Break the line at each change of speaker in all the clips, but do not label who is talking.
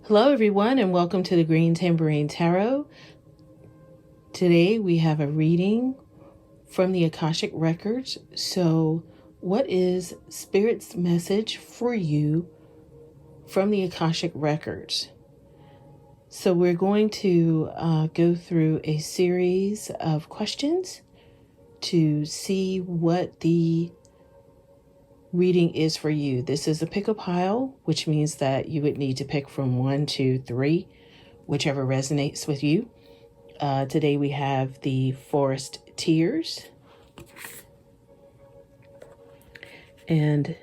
Hello everyone and welcome to the Green Tambourine Tarot. Today we have a reading from the AKASHIC records. So what is Spirit's message for you from the AKASHIC records? So we're going to go through a series of questions to see what the reading is for you. This is a pick a pile, which means that you would need to pick from 1, 2, 3, whichever resonates with you. Today we have the Forest Tears, and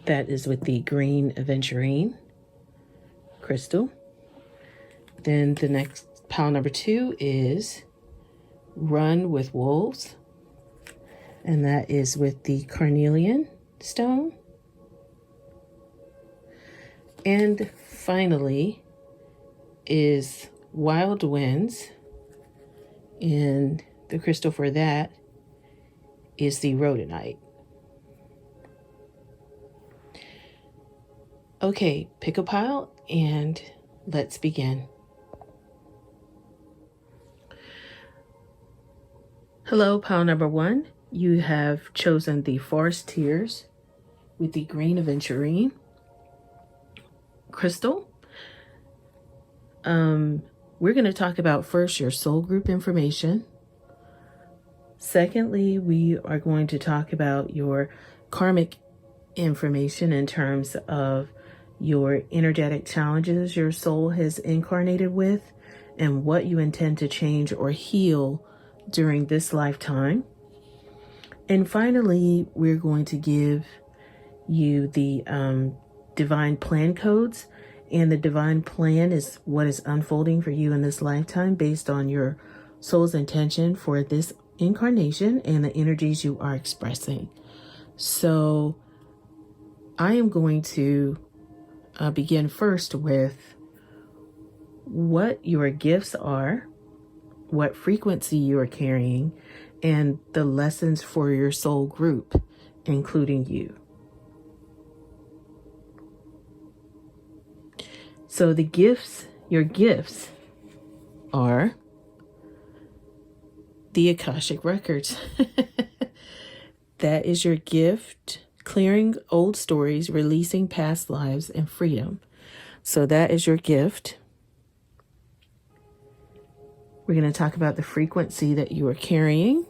that is with the green aventurine crystal. Then the next pile number 2 is Run with Wolves, and that is with the carnelian stone. And finally is Wild Winds, and the crystal for that is the rhodonite. Okay, pick a pile and let's begin. Hello, pile number 1. You have chosen the Forest Tears with the green aventurine crystal. We're going to talk about first your soul group information. Secondly, we are going to talk about your karmic information in terms of your energetic challenges your soul has incarnated with and what you intend to change or heal during this lifetime. And finally, we're going to give you the divine plan codes, and the divine plan is what is unfolding for you in this lifetime based on your soul's intention for this incarnation and the energies you are expressing. So I am going to begin first with what your gifts are, what frequency you are carrying, and the lessons for your soul group, including you. So the gifts, your gifts are the AKASHIC records. That is your gift, clearing old stories, releasing past lives, and freedom. So that is your gift. We're going to talk about the frequency that you are carrying,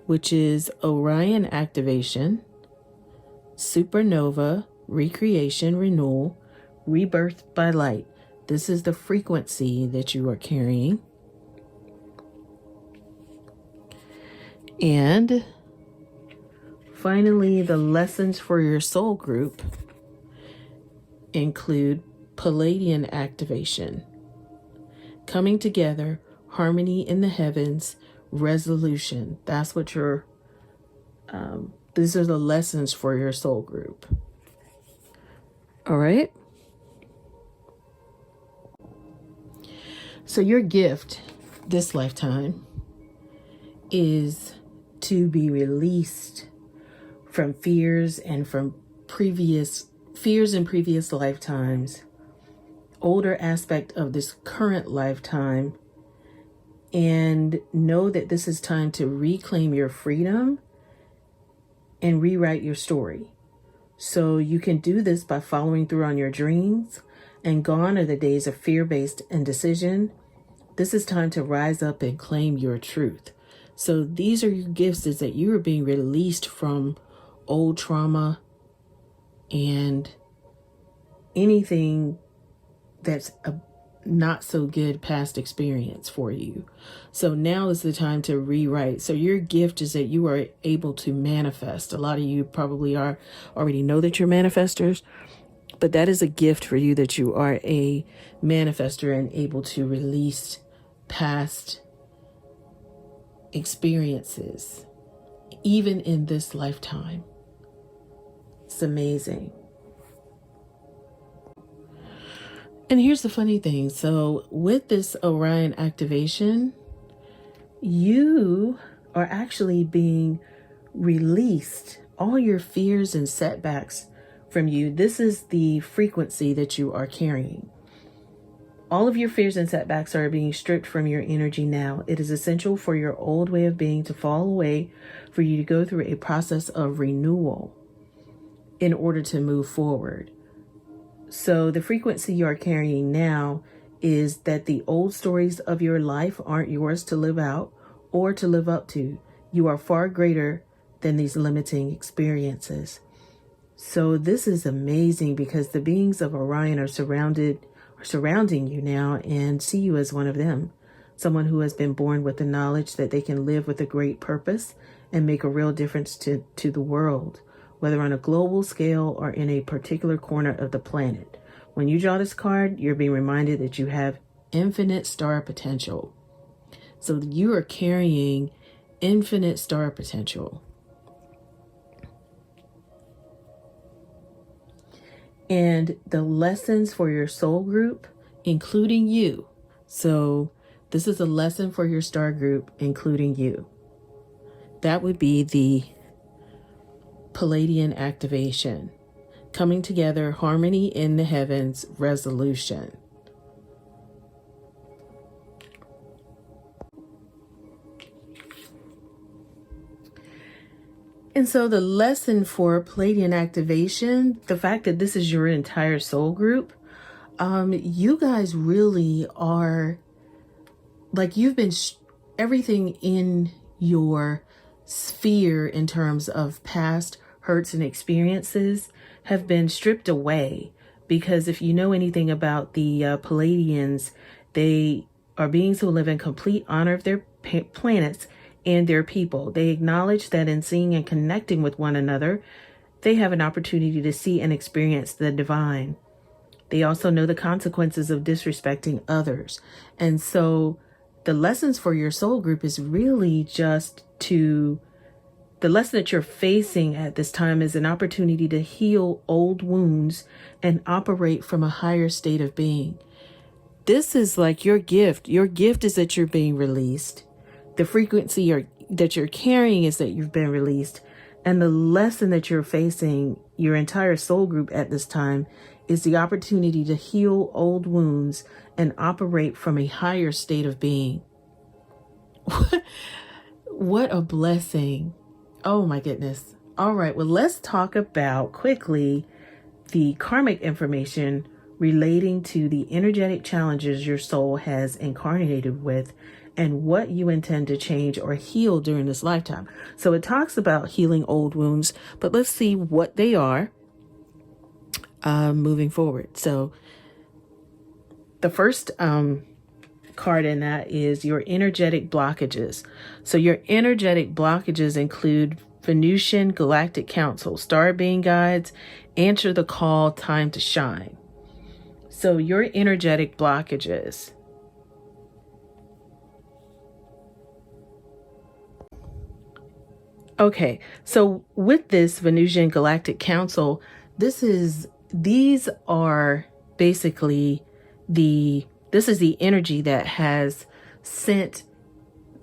which is Orion activation, supernova, recreation, renewal, rebirth by light. This is the frequency that you are carrying. And finally, the lessons for your soul group include Palladian activation, coming together, harmony in the heavens, resolution. That's what your, these are the lessons for your soul group. All right. So your gift this lifetime is to be released from fears and from previous fears in previous lifetimes, older aspect of this current lifetime, and know that this is time to reclaim your freedom and rewrite your story. So you can do this by following through on your dreams, and gone are the days of fear-based indecision. This is time to rise up and claim your truth. So these are your gifts, is that you are being released from old trauma and anything that's a not so good past experience for you. So now is the time to rewrite. So your gift is that you are able to manifest. A lot of you probably already know that you're manifestors, but that is a gift for you, that you are a manifester and able to release past experiences, even in this lifetime. It's amazing. And here's the funny thing. So with this Orion activation, you are actually being released. All your fears and setbacks from you. This is the frequency that you are carrying. All of your fears and setbacks are being stripped from your energy now. It is essential for your old way of being to fall away, for you to go through a process of renewal in order to move forward. So the frequency you are carrying now is that the old stories of your life aren't yours to live out or to live up to. You are far greater than these limiting experiences. So this is amazing because the beings of Orion are surrounding you now and see you as one of them. Someone who has been born with the knowledge that they can live with a great purpose and make a real difference to the world, whether on a global scale or in a particular corner of the planet. When you draw this card, you're being reminded that you have infinite star potential. So you are carrying infinite star potential. And the lessons for your soul group, including you. So this is a lesson for your star group, including you. That would be the Palladian activation. Coming together, harmony in the heavens, resolution. And so the lesson for Palladian activation, the fact that this is your entire soul group, you guys really are, like, you've been, everything in your sphere in terms of past hurts and experiences have been stripped away. Because if you know anything about the Palladians, they are beings who live in complete honor of their planets and their people. They acknowledge that in seeing and connecting with one another, they have an opportunity to see and experience the divine. They also know the consequences of disrespecting others. And so the lessons for your soul group is really just the lesson that you're facing at this time is an opportunity to heal old wounds and operate from a higher state of being. This is like your gift. Your gift is that you're being released. The frequency that you're carrying is that you've been released. And the lesson that you're facing, your entire soul group at this time, is the opportunity to heal old wounds and operate from a higher state of being. What a blessing. Oh my goodness. All right, well, let's talk about quickly the karmic information relating to the energetic challenges your soul has incarnated with and what you intend to change or heal during this lifetime. So it talks about healing old wounds, but let's see what they are moving forward. So the first card in that is your energetic blockages. So your energetic blockages include Venusian Galactic Council, Star Being Guides, Answer the Call, Time to Shine. So your energetic blockages. Okay, so with this Venusian Galactic Council, these are basically this is the energy that has sent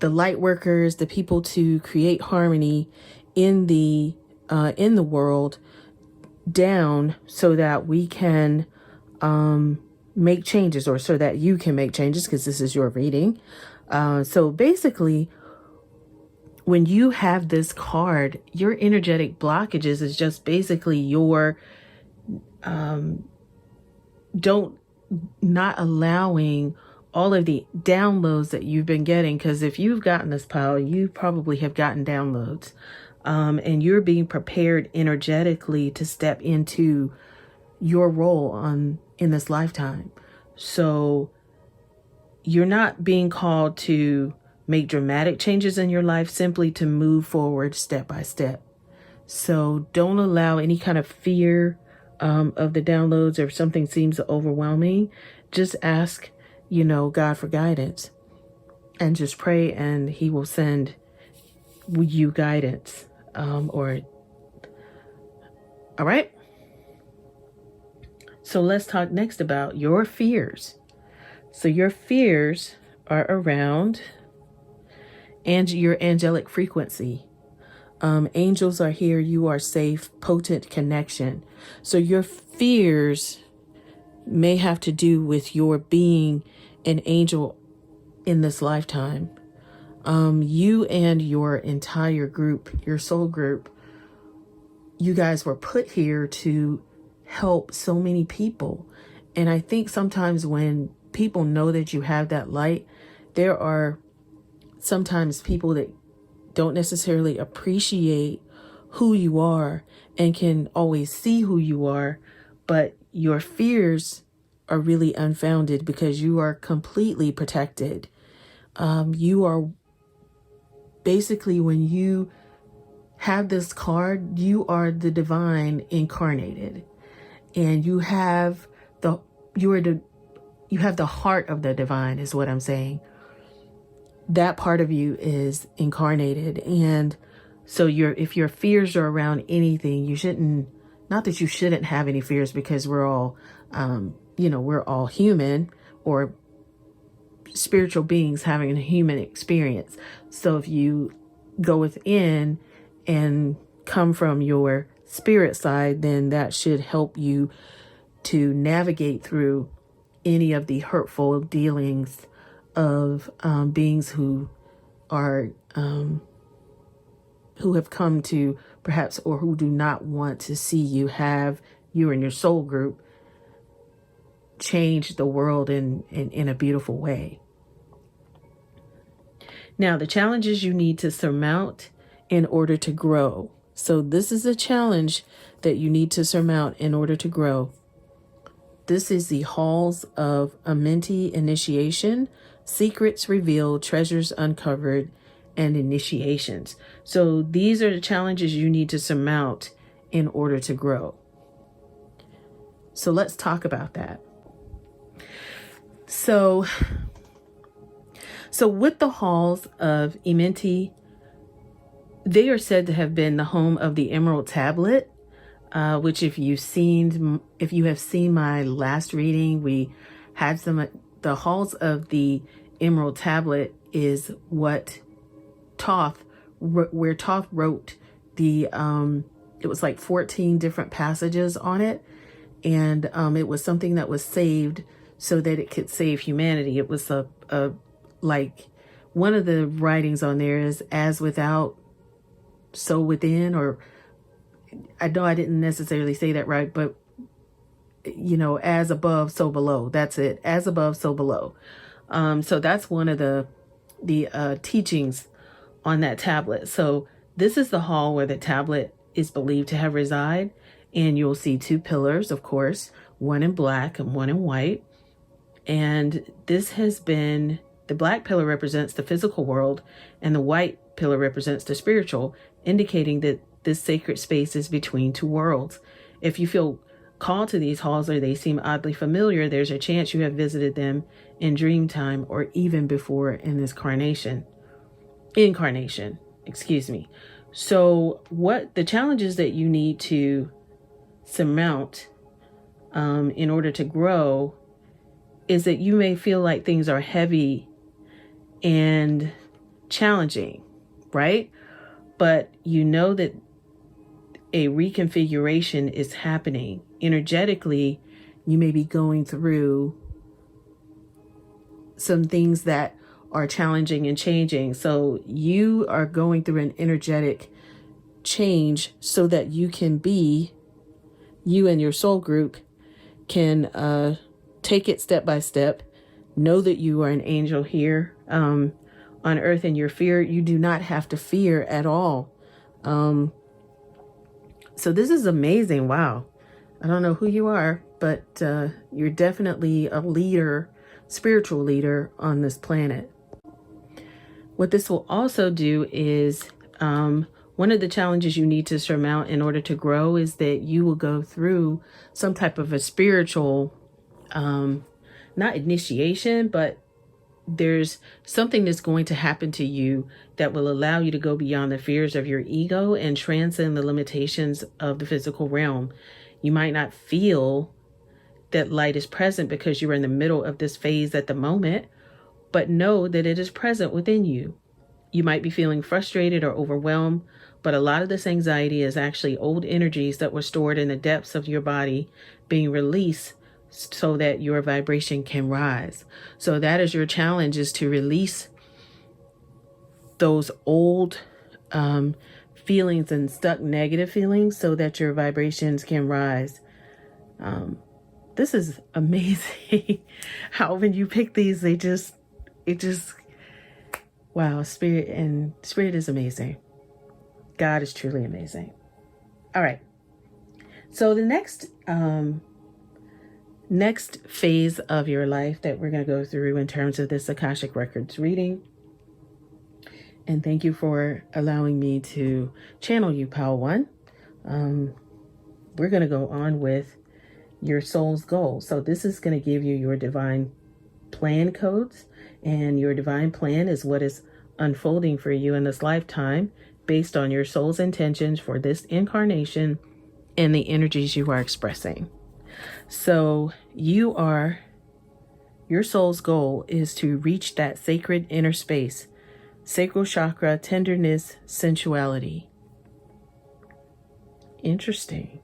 the light workers, the people to create harmony in the world down so that we can make changes, or so that you can make changes, because this is your reading. So basically, when you have this card, your energetic blockages is just basically your not allowing all of the downloads that you've been getting. Because if you've gotten this pile, you probably have gotten downloads, and you're being prepared energetically to step into your role in this lifetime. So you're not being called to make dramatic changes in your life, simply to move forward step by step. So don't allow any kind of fear of the downloads, or if something seems overwhelming, just ask, God for guidance, and just pray, and he will send you guidance. All right. So let's talk next about your fears. So your fears are around and your angelic frequency. Angels are here. You are safe. Potent connection. So your fears may have to do with your being an angel in this lifetime. You and your entire group, your soul group, you guys were put here to help so many people. And I think sometimes when people know that you have that light, there are sometimes people that don't necessarily appreciate who you are and can always see who you are, but your fears are really unfounded because you are completely protected. You are basically, when you have this card, you are the divine incarnated, and you have the heart of the divine is what I'm saying. That part of you is incarnated. And so if your fears are around anything, you shouldn't, not that you shouldn't have any fears, because we're all, we're all human or spiritual beings having a human experience. So if you go within and come from your spirit side, then that should help you to navigate through any of the hurtful dealings of beings who are who have come to perhaps, or who do not want to see you and your soul group change the world in a beautiful way. Now, the challenges you need to surmount in order to grow. So this is a challenge that you need to surmount in order to grow. This is the halls of Amenti initiation, secrets revealed, treasures uncovered, and initiations. So these are the challenges you need to surmount in order to grow. So let's talk about that. So with the halls of Amenti, they are said to have been the home of the Emerald Tablet, which if you have seen my last reading, we had the halls of the Emerald Tablet is what where Thoth wrote it was like 14 different passages on it. And it was something that was saved so that it could save humanity. It was like one of the writings on there is as without, so within, or I know I didn't necessarily say that right, but as above, so below. That's it. As above, so below. So that's one of the teachings on that tablet. So this is the hall where the tablet is believed to have reside. And you'll see two pillars, of course, one in black and one in white. And this has been, the black pillar represents the physical world and the white pillar represents the spiritual, indicating that this sacred space is between two worlds. If you feel called to these halls or they seem oddly familiar, there's a chance you have visited them in dream time or even before in this incarnation, excuse me. So what the challenges that you need to surmount in order to grow is that you may feel like things are heavy and challenging, right? But you know that a reconfiguration is happening. Energetically, you may be going through some things that are challenging and changing. So you are going through an energetic change so that you and your soul group can take it step by step. Know that you are an angel here on earth, and you do not have to fear at all. So this is amazing. Wow. I don't know who you are, but you're definitely a leader, spiritual leader on this planet. What this will also do is one of the challenges you need to surmount in order to grow is that you will go through some type of a spiritual, not initiation, but there's something that's going to happen to you that will allow you to go beyond the fears of your ego and transcend the limitations of the physical realm. You might not feel that light is present because you're in the middle of this phase at the moment, but know that it is present within you. You might be feeling frustrated or overwhelmed, But a lot of this anxiety is actually old energies that were stored in the depths of your body being released so that your vibration can rise. So that is your challenge, is to release those old feelings and stuck negative feelings so that your vibrations can rise. This is amazing how when you pick these, wow, spirit is amazing. God is truly amazing. All right. So the next phase of your life that we're going to go through in terms of this Akashic Records reading, and thank you for allowing me to channel you, Pal One. We're going to go on with your soul's goal. So this is going to give you your divine plan codes, and your divine plan is what is unfolding for you in this lifetime based on your soul's intentions for this incarnation and the energies you are expressing. So your soul's goal is to reach that sacred inner space, sacral chakra, tenderness, sensuality. Interesting.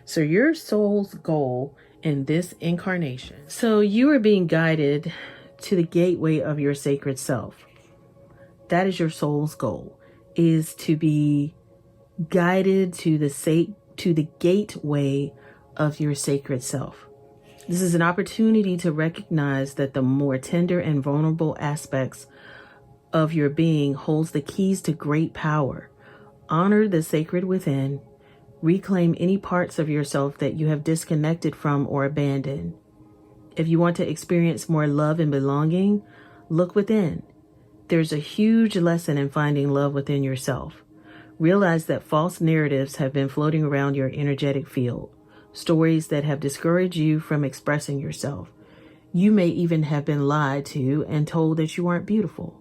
So your soul's goal in this incarnation. So you are being guided to the gateway of your sacred self. That is your soul's goal, is to be guided to the gateway of your sacred self. This is an opportunity to recognize that the more tender and vulnerable aspects of your being holds the keys to great power. Honor the sacred within. Reclaim any parts of yourself that you have disconnected from or abandoned. If you want to experience more love and belonging, look within. There's a huge lesson in finding love within yourself. Realize that false narratives have been floating around your energetic field, stories that have discouraged you from expressing yourself. You may even have been lied to and told that you aren't beautiful.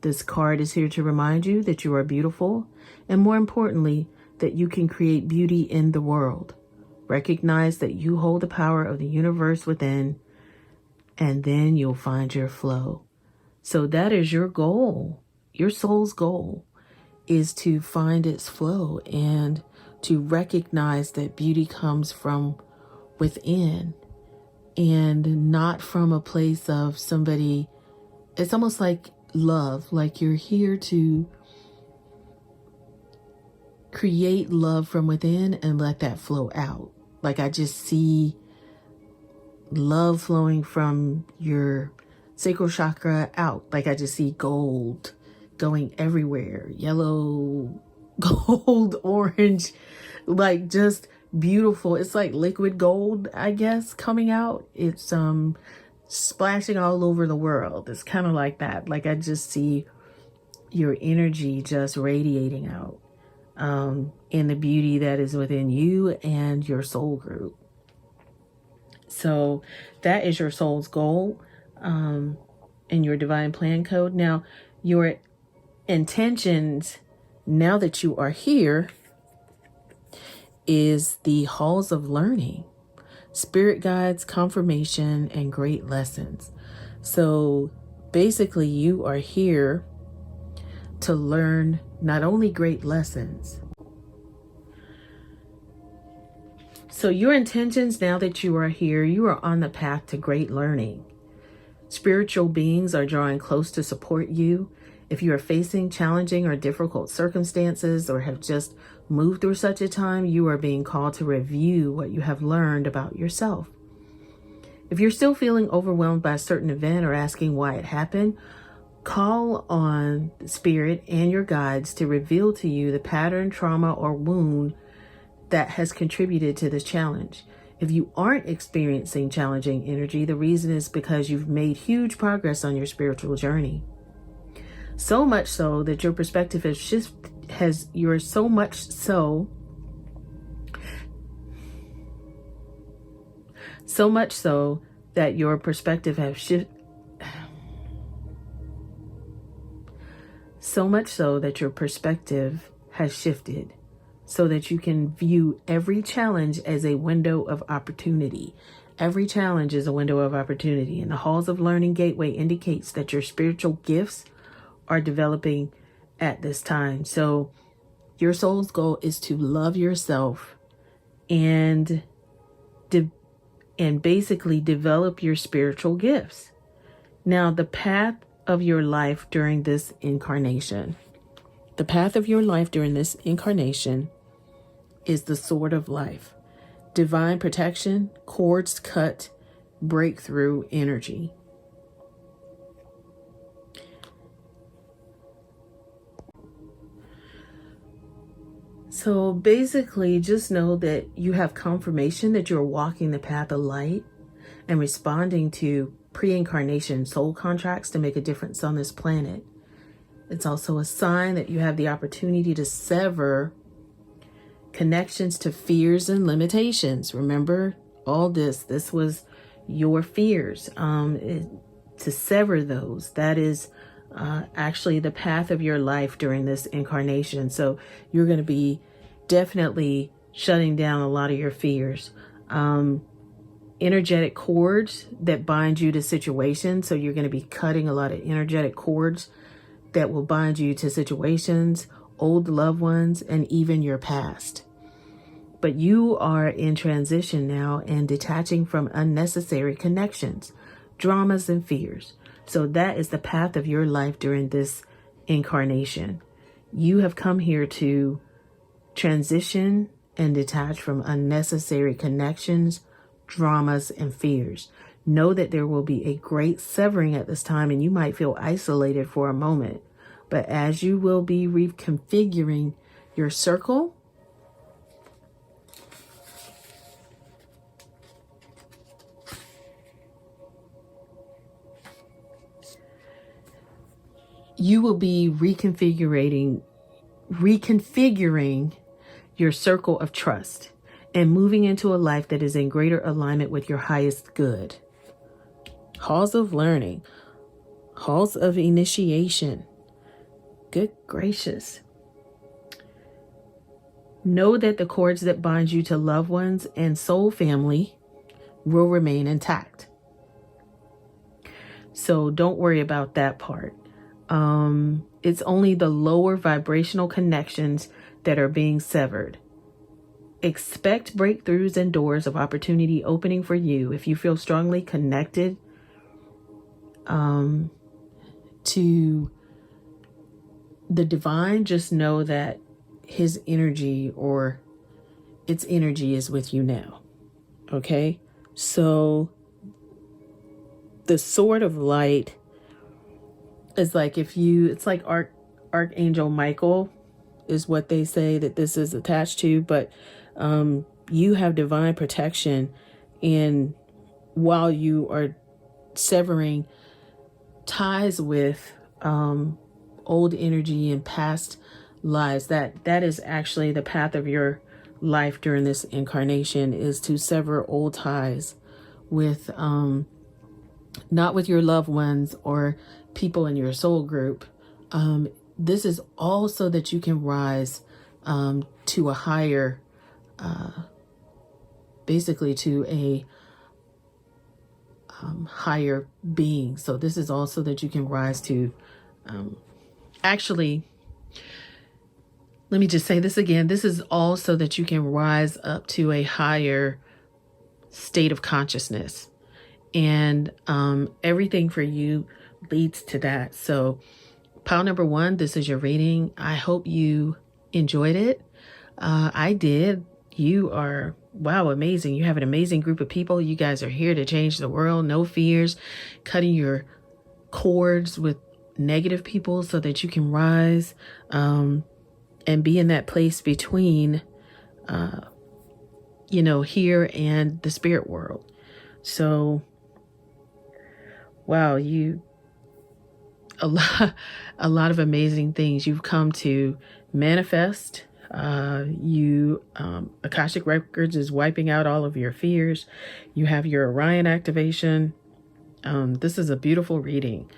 This card is here to remind you that you are beautiful, and more importantly, that you can create beauty in the world. Recognize that you hold the power of the universe within, and then you'll find your flow. So that is your goal. Your soul's goal is to find its flow and to recognize that beauty comes from within and not from a place of somebody. It's almost like love, like you're here to create love from within and let that flow out. Like I just see love flowing from your sacral chakra out. Like I just see gold going everywhere. Yellow, gold, orange, like just beautiful. It's like liquid gold, I guess, coming out. It's splashing all over the world. It's kind of like that. Like I just see your energy just radiating out. In the beauty that is within you and your soul group. So that is your soul's goal, and your divine plan code. Now, your intentions, now that you are here, is the halls of learning, spirit guides, confirmation, and great lessons. So basically, you are here to learn not only great lessons. So your intentions, now that you are here, you are on the path to great learning. Spiritual beings are drawing close to support you. If you are facing challenging or difficult circumstances or have just moved through such a time, you are being called to review what you have learned about yourself. If you're still feeling overwhelmed by a certain event or asking why it happened, call on spirit and your guides to reveal to you the pattern, trauma, or wound that has contributed to this challenge. If you aren't experiencing challenging energy, the reason is because you've made huge progress on your spiritual journey. So much so that your perspective has shifted. So much so that your perspective has shifted. So much so that your perspective has shifted, so that you can view every challenge as a window of opportunity. Every challenge is a window of opportunity, and the Halls of Learning Gateway indicates that your spiritual gifts are developing at this time. So Your soul's goal is to love yourself and basically develop your spiritual gifts. Now, the path of your life during this incarnation. The path of your life during this incarnation is the sword of life. Divine protection, cords cut, breakthrough energy. So basically, just know that you have confirmation that you're walking the path of light and responding to pre-incarnation soul contracts to make a difference on this planet. It's also a sign that you have the opportunity to sever connections to fears and limitations. Remember, all this was your fears. To sever those, that is actually the path of your life during this incarnation. So you're going to be definitely shutting down a lot of your fears. Energetic cords that bind you to situations. So you're going to be cutting a lot of energetic cords that will bind you to situations, old loved ones, and even your past. But you are in transition now and detaching from unnecessary connections, dramas, and fears. So that is the path of your life during this incarnation. You have come here to transition and detach from unnecessary connections, dramas, and fears. Know that there will be a great severing at this time, and you might feel isolated for a moment. But as you will be reconfiguring your circle, you will be reconfiguring your circle of trust and moving into a life that is in greater alignment with your highest good. Halls of learning, halls of initiation. Good gracious. Know that the cords that bind you to loved ones and soul family will remain intact. So don't worry about that part. It's only the lower vibrational connections that are being severed. Expect breakthroughs and doors of opportunity opening for you if you feel strongly connected to the divine. Just know that his energy or its energy is with you now. Okay? So the sword of light is like it's like Archangel Michael is what they say that this is attached to, but you have divine protection, and while you are severing ties with old energy and past lives, that is actually the path of your life during this incarnation, is to sever old ties with not with your loved ones or people in your soul group. This is all so that you can rise to a higher, basically to a higher being. So this is also that you can rise to, actually, let me just say this again. This is also that you can rise up to a higher state of consciousness. And everything for you leads to that. So pile number 1, this is your reading. I hope you enjoyed it. I did. You are, wow, amazing. You have an amazing group of people. You guys are here to change the world. No fears, cutting your cords with negative people so that you can rise and be in that place between, here and the spirit world. So, wow, a lot of amazing things you've come to manifest. Akashic Records is wiping out all of your fears. You have your Orion activation. This is a beautiful reading.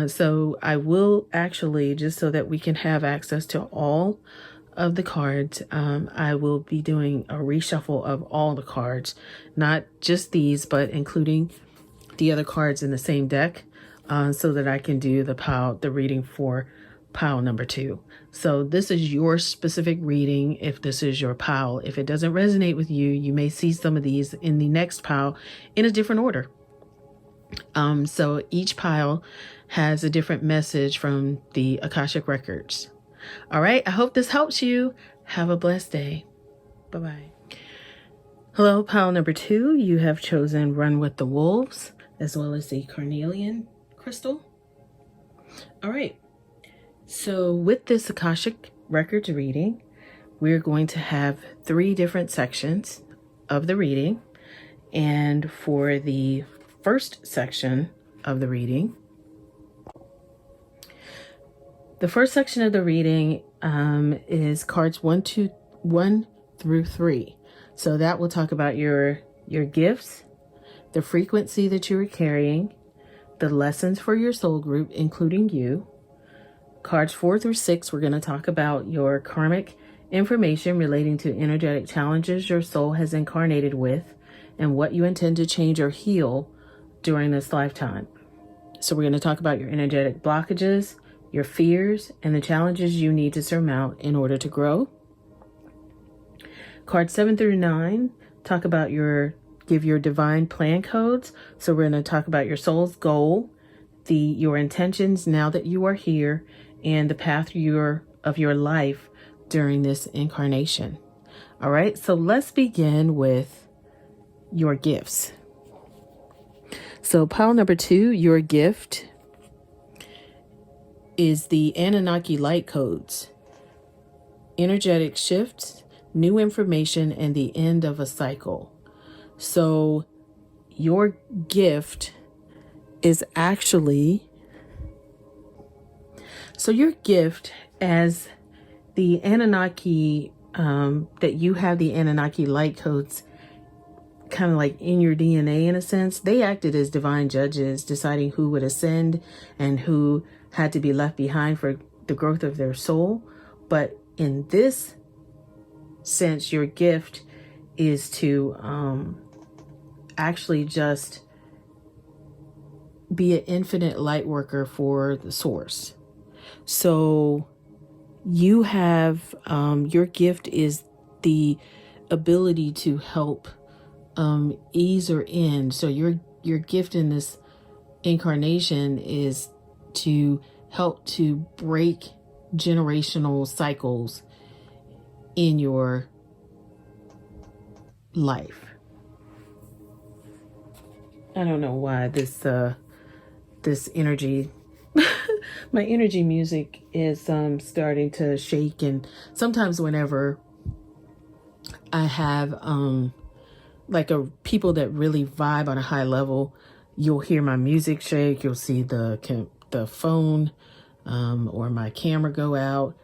So I will actually, just so that we can have access to all of the cards, I will be doing a reshuffle of all the cards, not just these, but including the other cards in the same deck, so that I can do the reading for pile number 2. So this is your specific reading. If this is your pile, if it doesn't resonate with you, you may see some of these in the next pile in a different order. So each pile has a different message from the Akashic records. All right. I hope this helps you. Have a blessed day. Bye-bye. Hello, pile number 2. You have chosen Run with the Wolves, as well as the carnelian crystal. All right. So with this Akashic records reading, we're going to have 3 different sections of the reading. And for the first section of the reading, the first section of the reading is cards 1 through 3. So that will talk about your gifts, the frequency that you are carrying, the lessons for your soul group, including you. Cards 4 through 6, we're going to talk about your karmic information relating to energetic challenges your soul has incarnated with and what you intend to change or heal during this lifetime. So we're going to talk about your energetic blockages, your fears, and the challenges you need to surmount in order to grow. Cards 7 through 9 talk about give your divine plan codes. So we're going to talk about your soul's goal, your intentions now that you are here, and the path of your life during this incarnation. All right, so let's begin with your gifts. So pile number 2, your gift is the Anunnaki light codes, energetic shifts, new information, and the end of a cycle. So your gift is actually, your gift as the Anunnaki, that you have the Anunnaki light codes kind of like in your DNA in a sense. They acted as divine judges, deciding who would ascend and who had to be left behind for the growth of their soul. But in this sense, your gift is to actually just be an infinite light worker for the source. So you have your gift is the ability to help ease or end. So your gift in this incarnation is to help to break generational cycles in your life. I don't know why this energy my energy music is starting to shake, and sometimes whenever I have people that really vibe on a high level, you'll hear my music shake, you'll see the phone or my camera go out.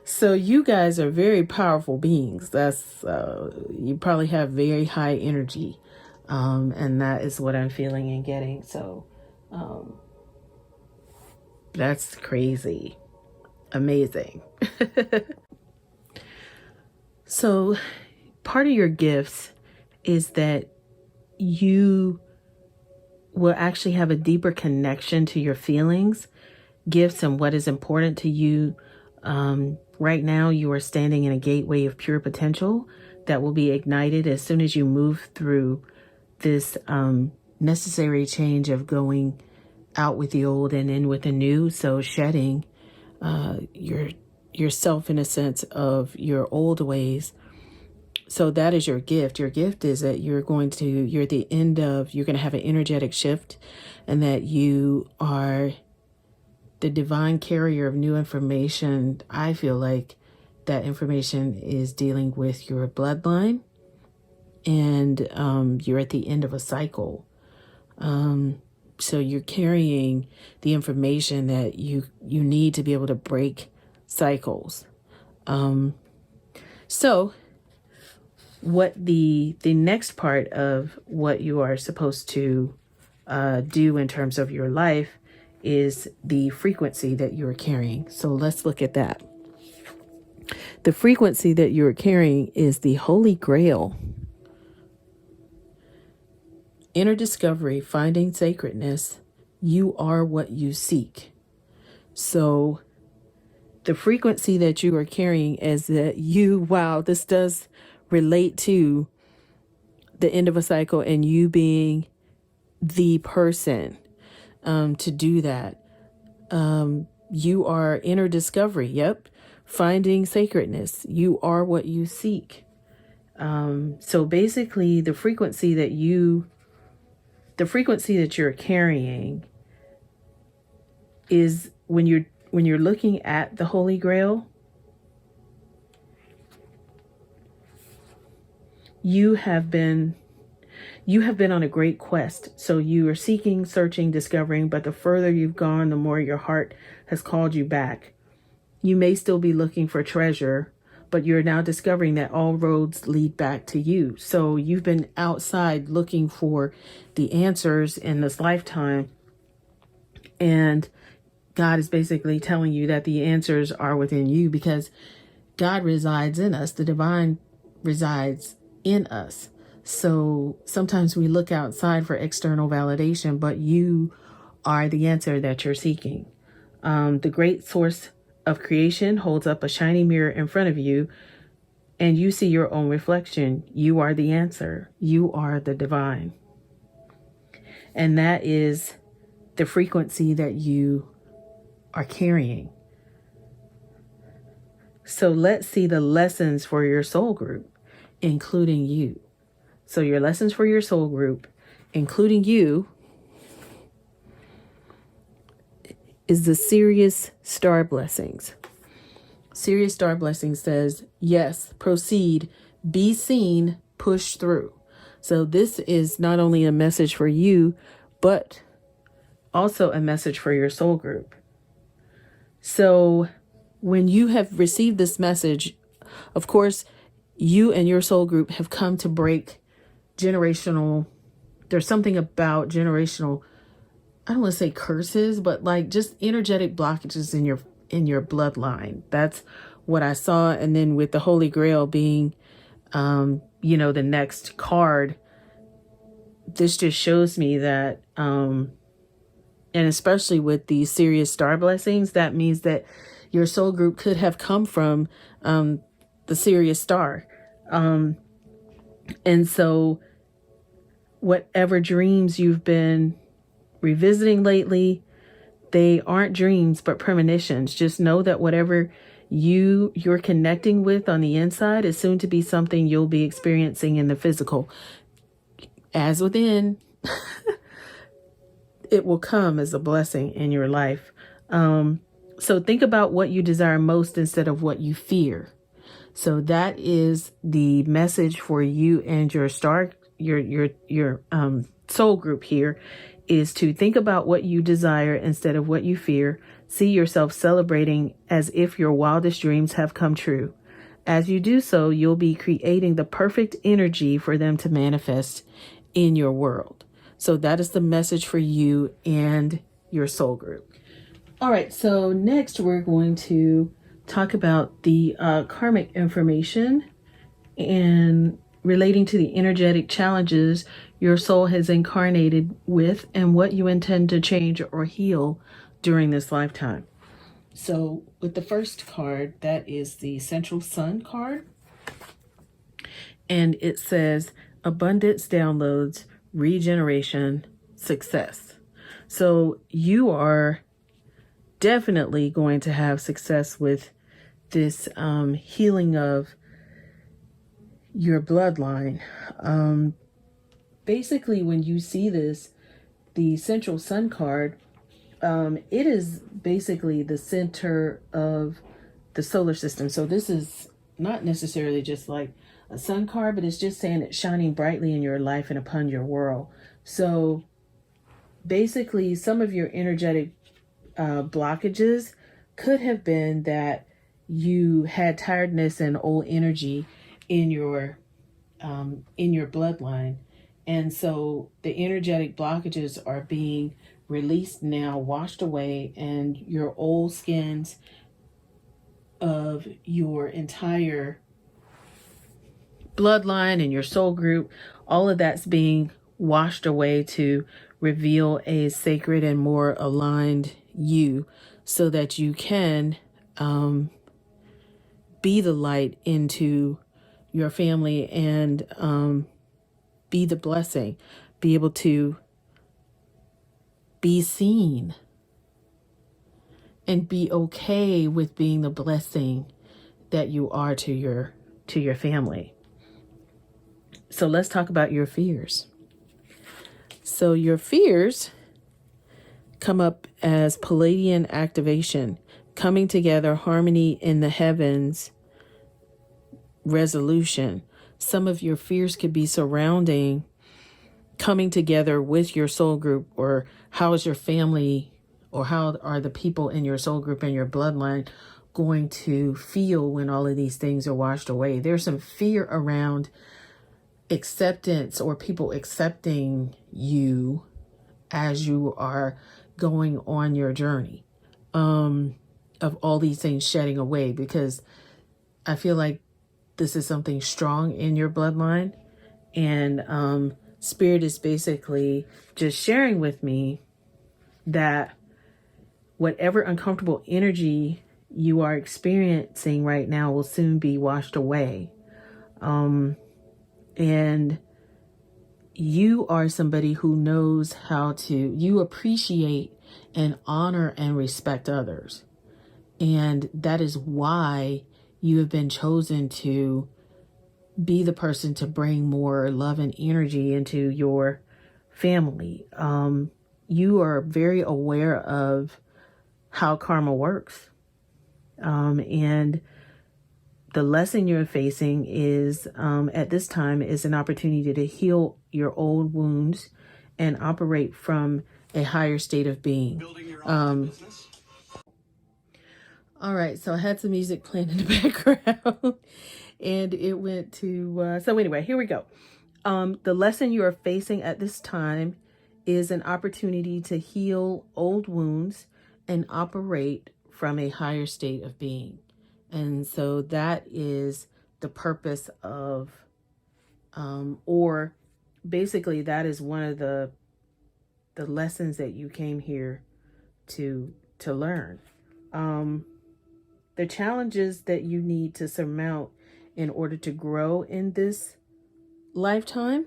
So you guys are very powerful beings. That's you probably have very high energy, and that is what I'm feeling and getting. So that's crazy, amazing. So part of your gifts is that you will actually have a deeper connection to your feelings, gifts, and what is important to you. Right now, you are standing in a gateway of pure potential that will be ignited as soon as you move through this necessary change of going out with the old and in with the new. So shedding yourself in a sense of your old ways. So that is your gift. Your gift is that you're going to have an energetic shift, and that you are the divine carrier of new information. I feel like that information is dealing with your bloodline, and you're at the end of a cycle. So you're carrying the information that you need to be able to break cycles. So what the next part of what you are supposed to do in terms of your life is the frequency that you're carrying. So let's look at that. The frequency that you're carrying is the Holy Grail. Inner discovery, finding sacredness. You are what you seek. So the frequency that you are carrying is that wow, this does relate to the end of a cycle and you being the person to do that. You are inner discovery. Yep. Finding sacredness. You are what you seek. So basically the frequency that you're carrying is when you're looking at the Holy Grail, you have been on a great quest. So you are seeking, searching, discovering, but the further you've gone, the more your heart has called you back. You may still be looking for treasure, but you're now discovering that all roads lead back to you. So you've been outside looking for the answers in this lifetime. And God is basically telling you that the answers are within you, because God resides in us. The divine resides in us. So sometimes we look outside for external validation, but you are the answer that you're seeking. The great source of creation holds up a shiny mirror in front of you, and you see your own reflection. You are the answer. You are the divine. And that is the frequency that you are carrying. So let's see the lessons for your soul group, including you. So your lessons for your soul group, including you, is the Sirius star blessings. Sirius star blessings says, yes, proceed, be seen, push through. So this is not only a message for you, but also a message for your soul group. So when you have received this message, of course, you and your soul group have come to break generational. There's something about generational, I don't want to say curses, but like just energetic blockages in your bloodline. That's what I saw. And then with the Holy Grail being, the next card, this just shows me that, and especially with the Sirius star blessings, that means that your soul group could have come from the Sirius star. And so whatever dreams you've been revisiting lately, they aren't dreams, but premonitions. Just know that whatever you're connecting with on the inside is soon to be something you'll be experiencing in the physical. As within, it will come as a blessing in your life. So think about what you desire most instead of what you fear. So that is the message for you and your soul group here, is to think about what you desire instead of what you fear. See yourself celebrating as if your wildest dreams have come true. As you do so, you'll be creating the perfect energy for them to manifest in your world. So that is the message for you and your soul group. All right, so next we're going to talk about the karmic information and relating to the energetic challenges your soul has incarnated with and what you intend to change or heal during this lifetime. So with the first card, that is the Central Sun card. And it says abundance, downloads, regeneration, success. So you are definitely going to have success with this healing of your bloodline. Basically, when you see this, the Central Sun card, it is basically the center of the solar system. So this is not necessarily just like a sun card, but it's just saying it's shining brightly in your life and upon your world. So basically, some of your energetic blockages could have been that you had tiredness and old energy in your bloodline. And so the energetic blockages are being released now, washed away, and your old skins of your entire bloodline and your soul group, all of that's being washed away to reveal a sacred and more aligned you. so that you can be the light into your family and be the blessing, be able to be seen and be okay with being the blessing that you are to your family. So let's talk about your fears. So your fears come up as Palladian activation, coming together, harmony in the heavens, resolution. Some of your fears could be surrounding coming together with your soul group, or how is your family, or how are the people in your soul group and your bloodline going to feel when all of these things are washed away. There's some fear around acceptance, or people accepting you as you are going on your journey, of all these things shedding away, because I feel like this is something strong in your bloodline. And Spirit is basically just sharing with me that whatever uncomfortable energy you are experiencing right now will soon be washed away. And you are somebody who knows how to, you appreciate and honor and respect others. And that is why you have been chosen to be the person to bring more love and energy into your family. You are very aware of how karma works. And the lesson you're facing is, at this time, is an opportunity to heal your old wounds and operate from a higher state of being. All right, so I had some music playing in the background and it went to, so anyway, here we go. The lesson you are facing at this time is an opportunity to heal old wounds and operate from a higher state of being. And so that is the purpose of, or basically that is one of the lessons that you came here to learn. The challenges that you need to surmount in order to grow in this lifetime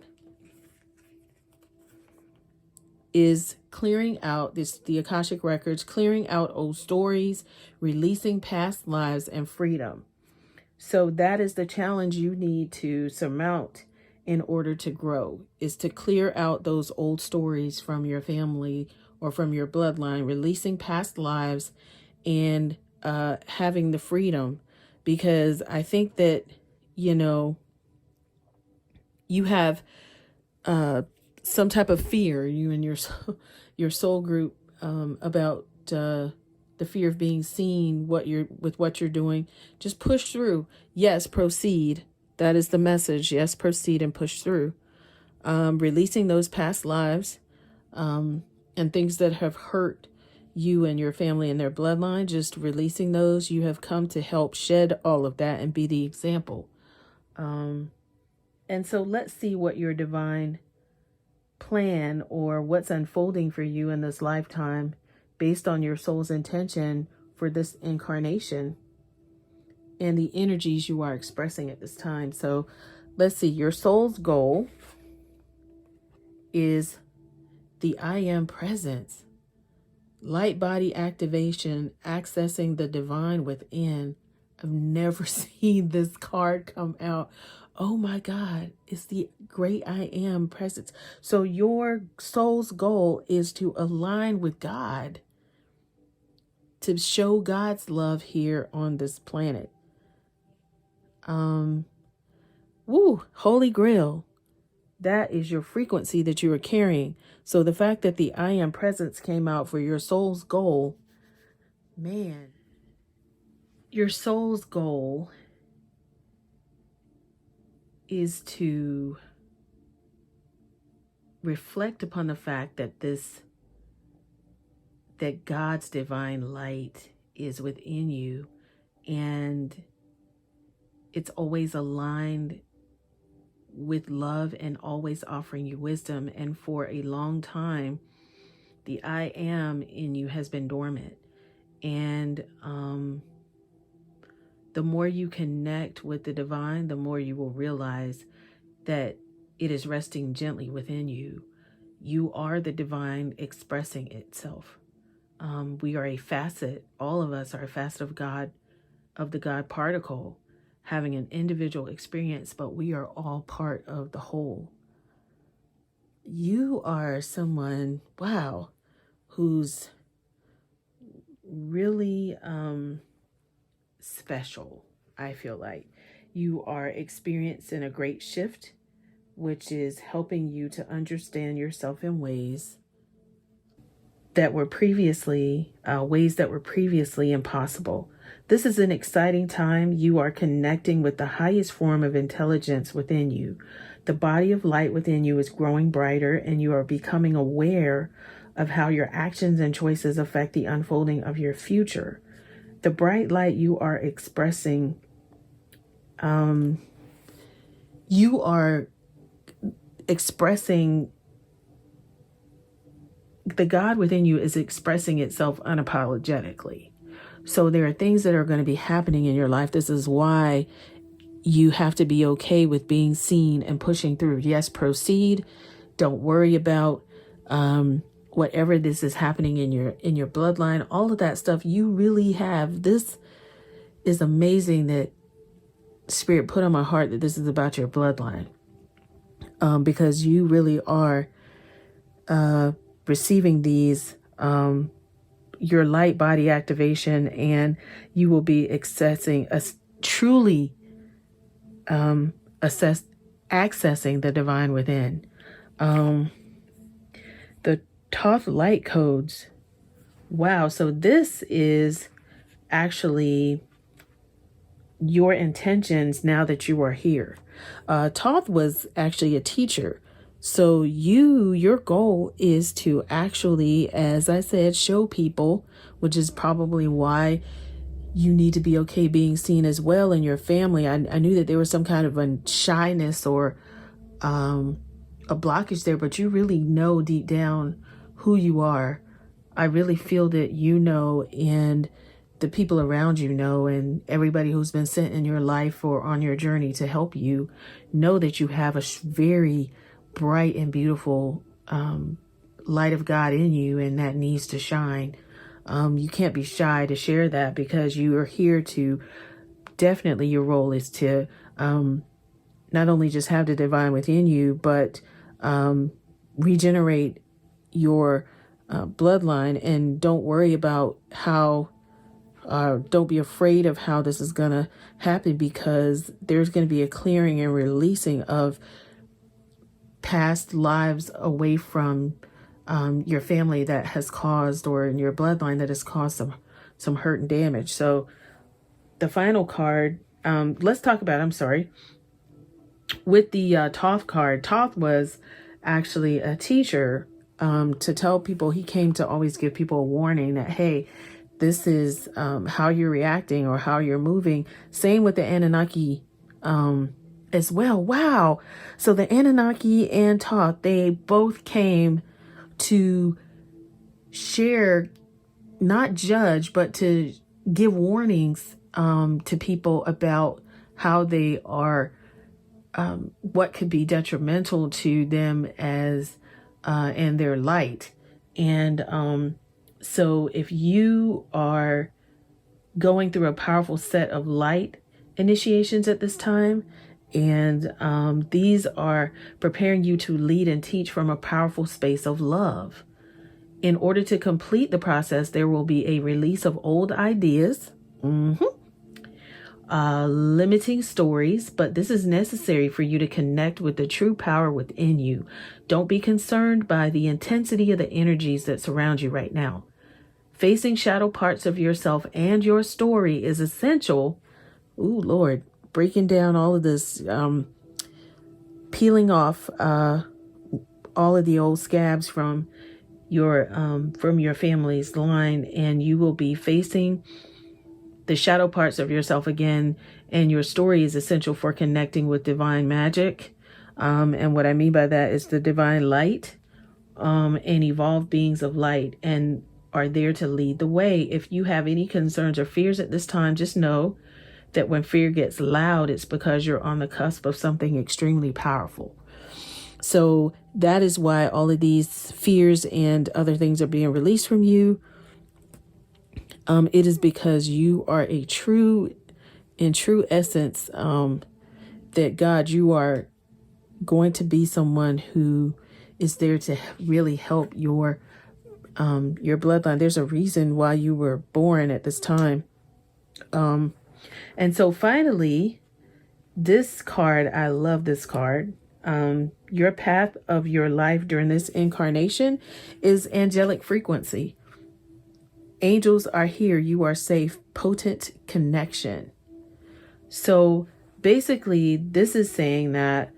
is clearing out the Akashic records, clearing out old stories, releasing past lives, and freedom. So that is the challenge you need to surmount in order to grow, is to clear out those old stories from your family or from your bloodline, releasing past lives, and having the freedom. Because I think that, you have some type of fear, you and your soul group, about the fear of being seen, with what you're doing. Just push through. Yes, proceed. That is the message. Yes, proceed and push through. Releasing those past lives, and things that have hurt you and your family and their bloodline, just releasing those. You have come to help shed all of that and be the example. And so let's see what your divine plan, or what's unfolding for you in this lifetime, based on your soul's intention for this incarnation and the energies you are expressing at this time. So let's see, your soul's goal is the I am presence, light body activation, accessing the divine within. I've never seen this card come out. Oh my God, it's the great I am presence. So your soul's goal is to align with God, to show God's love here on this planet. Holy Grail. That is your frequency that you are carrying. So the fact that the I am presence came out for your soul's goal, man, your soul's goal is to reflect upon the fact that that God's divine light is within you, and it's always aligned with love and always offering you wisdom. And for a long time, the I am in you has been dormant. And the more you connect with the divine, the more you will realize that it is resting gently within you. You are the divine expressing itself. We are a facet, all of us are a facet of God, of the God particle, having an individual experience, but we are all part of the whole. You are someone, wow, who's really special, I feel like. You are experiencing a great shift, which is helping you to understand yourself in ways that were previously impossible. This is an exciting time. You are connecting with the highest form of intelligence within you. The body of light within you is growing brighter, and you are becoming aware of how your actions and choices affect the unfolding of your future. The bright light you are expressing, you are expressing, the God within you is expressing itself unapologetically. So there are things that are going to be happening in your life. This is why you have to be okay with being seen and pushing through. Yes, proceed. Don't worry about whatever this is happening in your bloodline. All of that stuff you really have. This is amazing that Spirit put on my heart that this is about your bloodline, because you really are receiving these, your light body activation, and you will be accessing the divine within. The Thoth light codes. Wow. So this is actually your intentions now that you are here. Thoth was actually a teacher. So your goal is to actually, as I said, show people, which is probably why you need to be okay being seen as well in your family. I knew that there was some kind of a shyness or a blockage there, but you really know deep down who you are. I really feel that you know, and the people around you know, and everybody who's been sent in your life or on your journey to help you know that you have a very bright and beautiful light of God in you, and that needs to shine. You can't be shy to share that, because you are here to, definitely your role is to not only just have the divine within you, but regenerate your bloodline. And don't worry about how, don't be afraid of how this is going to happen, because there's going to be a clearing and releasing of past lives away from your family that has caused, or in your bloodline that has caused some hurt and damage. So the final card, let's talk about, I'm sorry, with the Thoth card. Thoth was actually a teacher, to tell people, he came to always give people a warning that, hey, this is how you're reacting or how you're moving. Same with the Anunnaki as well. Wow. So the Anunnaki and Thoth, they both came to share, not judge, but to give warnings to people about how they are, what could be detrimental to them as and their light. And so if you are going through a powerful set of light initiations at this time, and these are preparing you to lead and teach from a powerful space of love. In order to complete the process, there will be a release of old ideas, limiting stories, but this is necessary for you to connect with the true power within you. Don't be concerned by the intensity of the energies that surround you right now. Facing shadow parts of yourself and your story is essential. Ooh, Lord, breaking down all of this, peeling off all of the old scabs from your family's line, and you will be facing the shadow parts of yourself again. And your story is essential for connecting with divine magic. And what I mean by that is the divine light, and evolved beings of light. And are there to lead the way. If you have any concerns or fears at this time, just know that when fear gets loud, it's because you're on the cusp of something extremely powerful. So that is why all of these fears and other things are being released from you. It is because you are in true essence, that God, you are going to be someone who is there to really help your bloodline. There's a reason why you were born at this time. And so finally, this card, I love this card. Your path of your life during this incarnation is angelic frequency. Angels are here. You are safe. Potent connection. So basically, this is saying that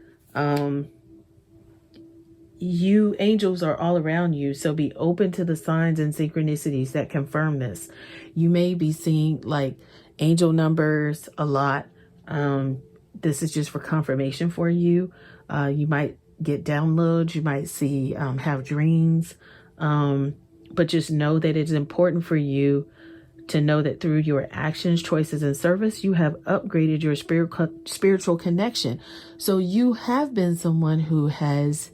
you angels are all around you. So be open to the signs and synchronicities that confirm this. You may be seeing like angel numbers a lot. This is just for confirmation for you. You might get downloads. You might see, have dreams. But just know that it's important for you to know that through your actions, choices, and service, you have upgraded your spiritual connection. So you have been someone who has,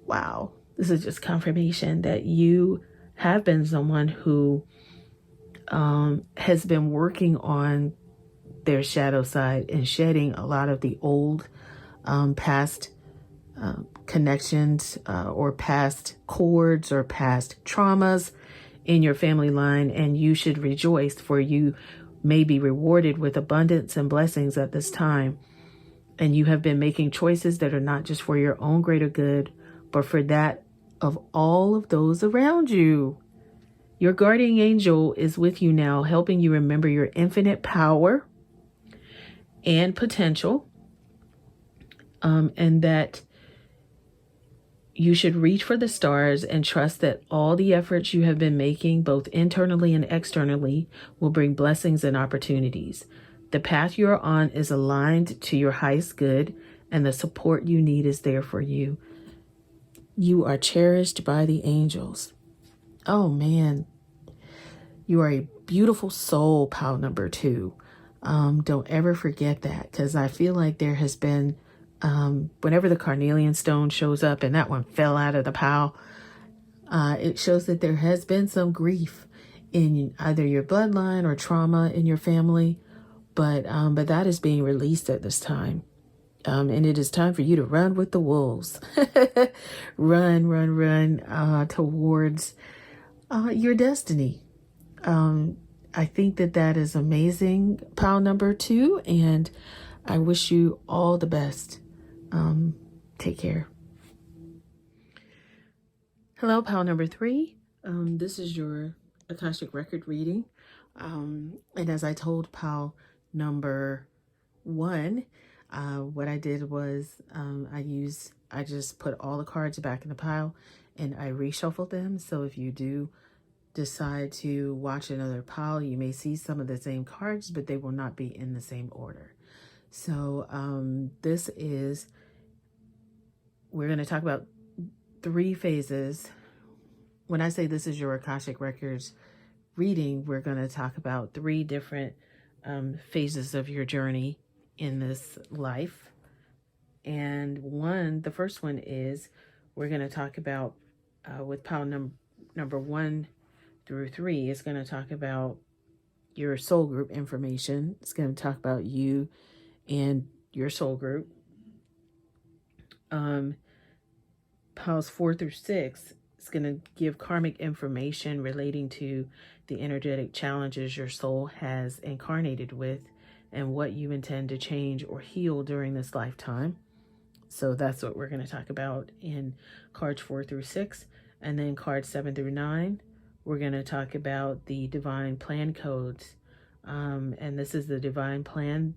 wow, this is just confirmation that you have been someone who has been working on their shadow side and shedding a lot of the old past connections or past cords or past traumas in your family line. And you should rejoice, for you may be rewarded with abundance and blessings at this time. And you have been making choices that are not just for your own greater good, but for that of all of those around you. Your guardian angel is with you now, helping you remember your infinite power and potential, and that you should reach for the stars and trust that all the efforts you have been making, both internally and externally, will bring blessings and opportunities. The path you are on is aligned to your highest good, and the support you need is there for you. You are cherished by the angels. Oh man, you are a beautiful soul, pile number 2. Don't ever forget that, because I feel like there has been, whenever the carnelian stone shows up and that one fell out of the pile, it shows that there has been some grief in either your bloodline or trauma in your family, but that is being released at this time. And it is time for you to run with the wolves. run towards your destiny. I think that is amazing, pile number 2, and I wish you all the best. Take care. Hello, pile number 3. This is your Akashic record reading. And as I told pile number 1, what I did was I just put all the cards back in the pile and I reshuffled them. So if you do decide to watch another pile, you may see some of the same cards, but they will not be in the same order. So we're going to talk about 3 phases. When I say this is your Akashic Records reading, we're going to talk about 3 different phases of your journey in this life. And the first one is, we're going to talk about with pile number 1 through 3, it's going to talk about your soul group information. It's going to talk about you and your soul group. Piles 4 through 6 is going to give karmic information relating to the energetic challenges your soul has incarnated with and what you intend to change or heal during this lifetime. So that's what we're going to talk about in cards 4 through 6. And then cards 7 through 9, we're going to talk about the divine plan codes. And this is the divine plan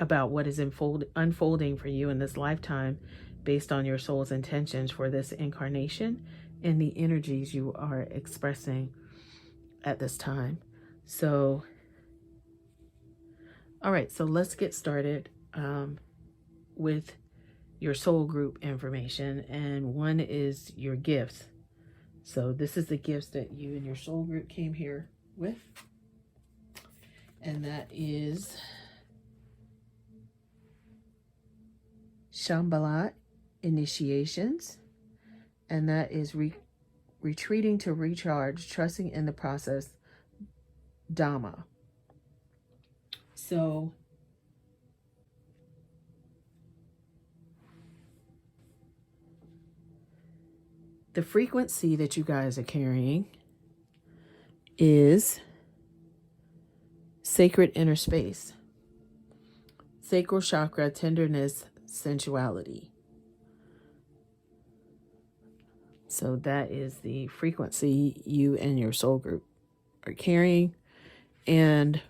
about what is unfolding for you in this lifetime based on your soul's intentions for this incarnation and the energies you are expressing at this time. So, all right, so let's get started with your soul group information. And one is your gifts. So this is the gifts that you and your soul group came here with. And that is Shambhala initiations. And that is retreating to recharge, trusting in the process, Dhamma. So the frequency that you guys are carrying is sacred inner space, sacral chakra, tenderness, sensuality. So that is the frequency you and your soul group are carrying. And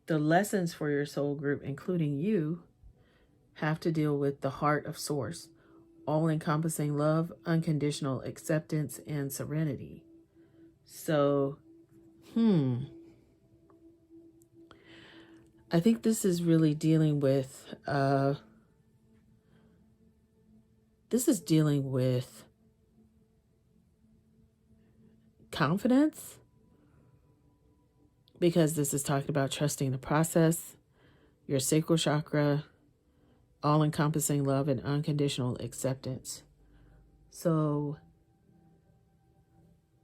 the lessons for your soul group, including you, have to deal with the heart of source, all-encompassing love, unconditional acceptance, and serenity. So, I think this is really dealing with, confidence, because this is talking about trusting the process, your sacral chakra, all-encompassing love, and unconditional acceptance. So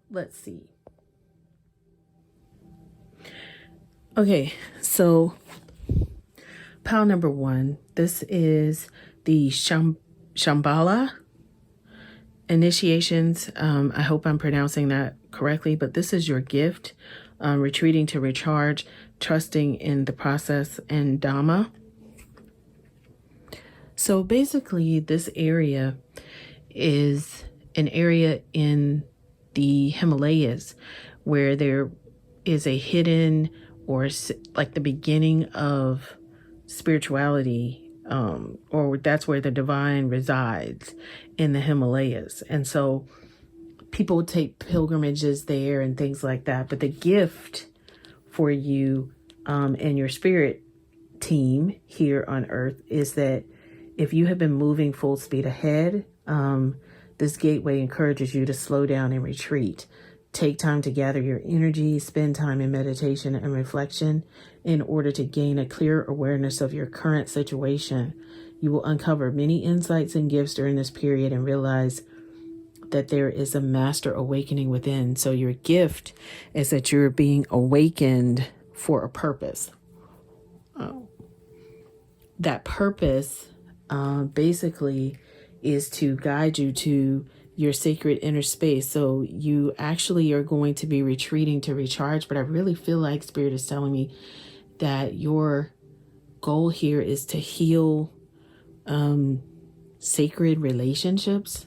let's see. Okay, so pile number 1, this is the Shambhala initiations. I hope I'm pronouncing that correctly, but this is your gift, retreating to recharge, trusting in the process, and Dhamma. So basically, this area is an area in the Himalayas where there is a hidden, or like the beginning of spirituality, or that's where the divine resides, in the Himalayas. And so people take pilgrimages there and things like that. But the gift for you and your spirit team here on Earth is that if you have been moving full speed ahead, this gateway encourages you to slow down and retreat. Take time to gather your energy, spend time in meditation and reflection in order to gain a clear awareness of your current situation. You will uncover many insights and gifts during this period and realize that there is a master awakening within. So your gift is that you're being awakened for a purpose. That purpose basically is to guide you to your sacred inner space. So you actually are going to be retreating to recharge, but I really feel like Spirit is telling me that your goal here is to heal sacred relationships.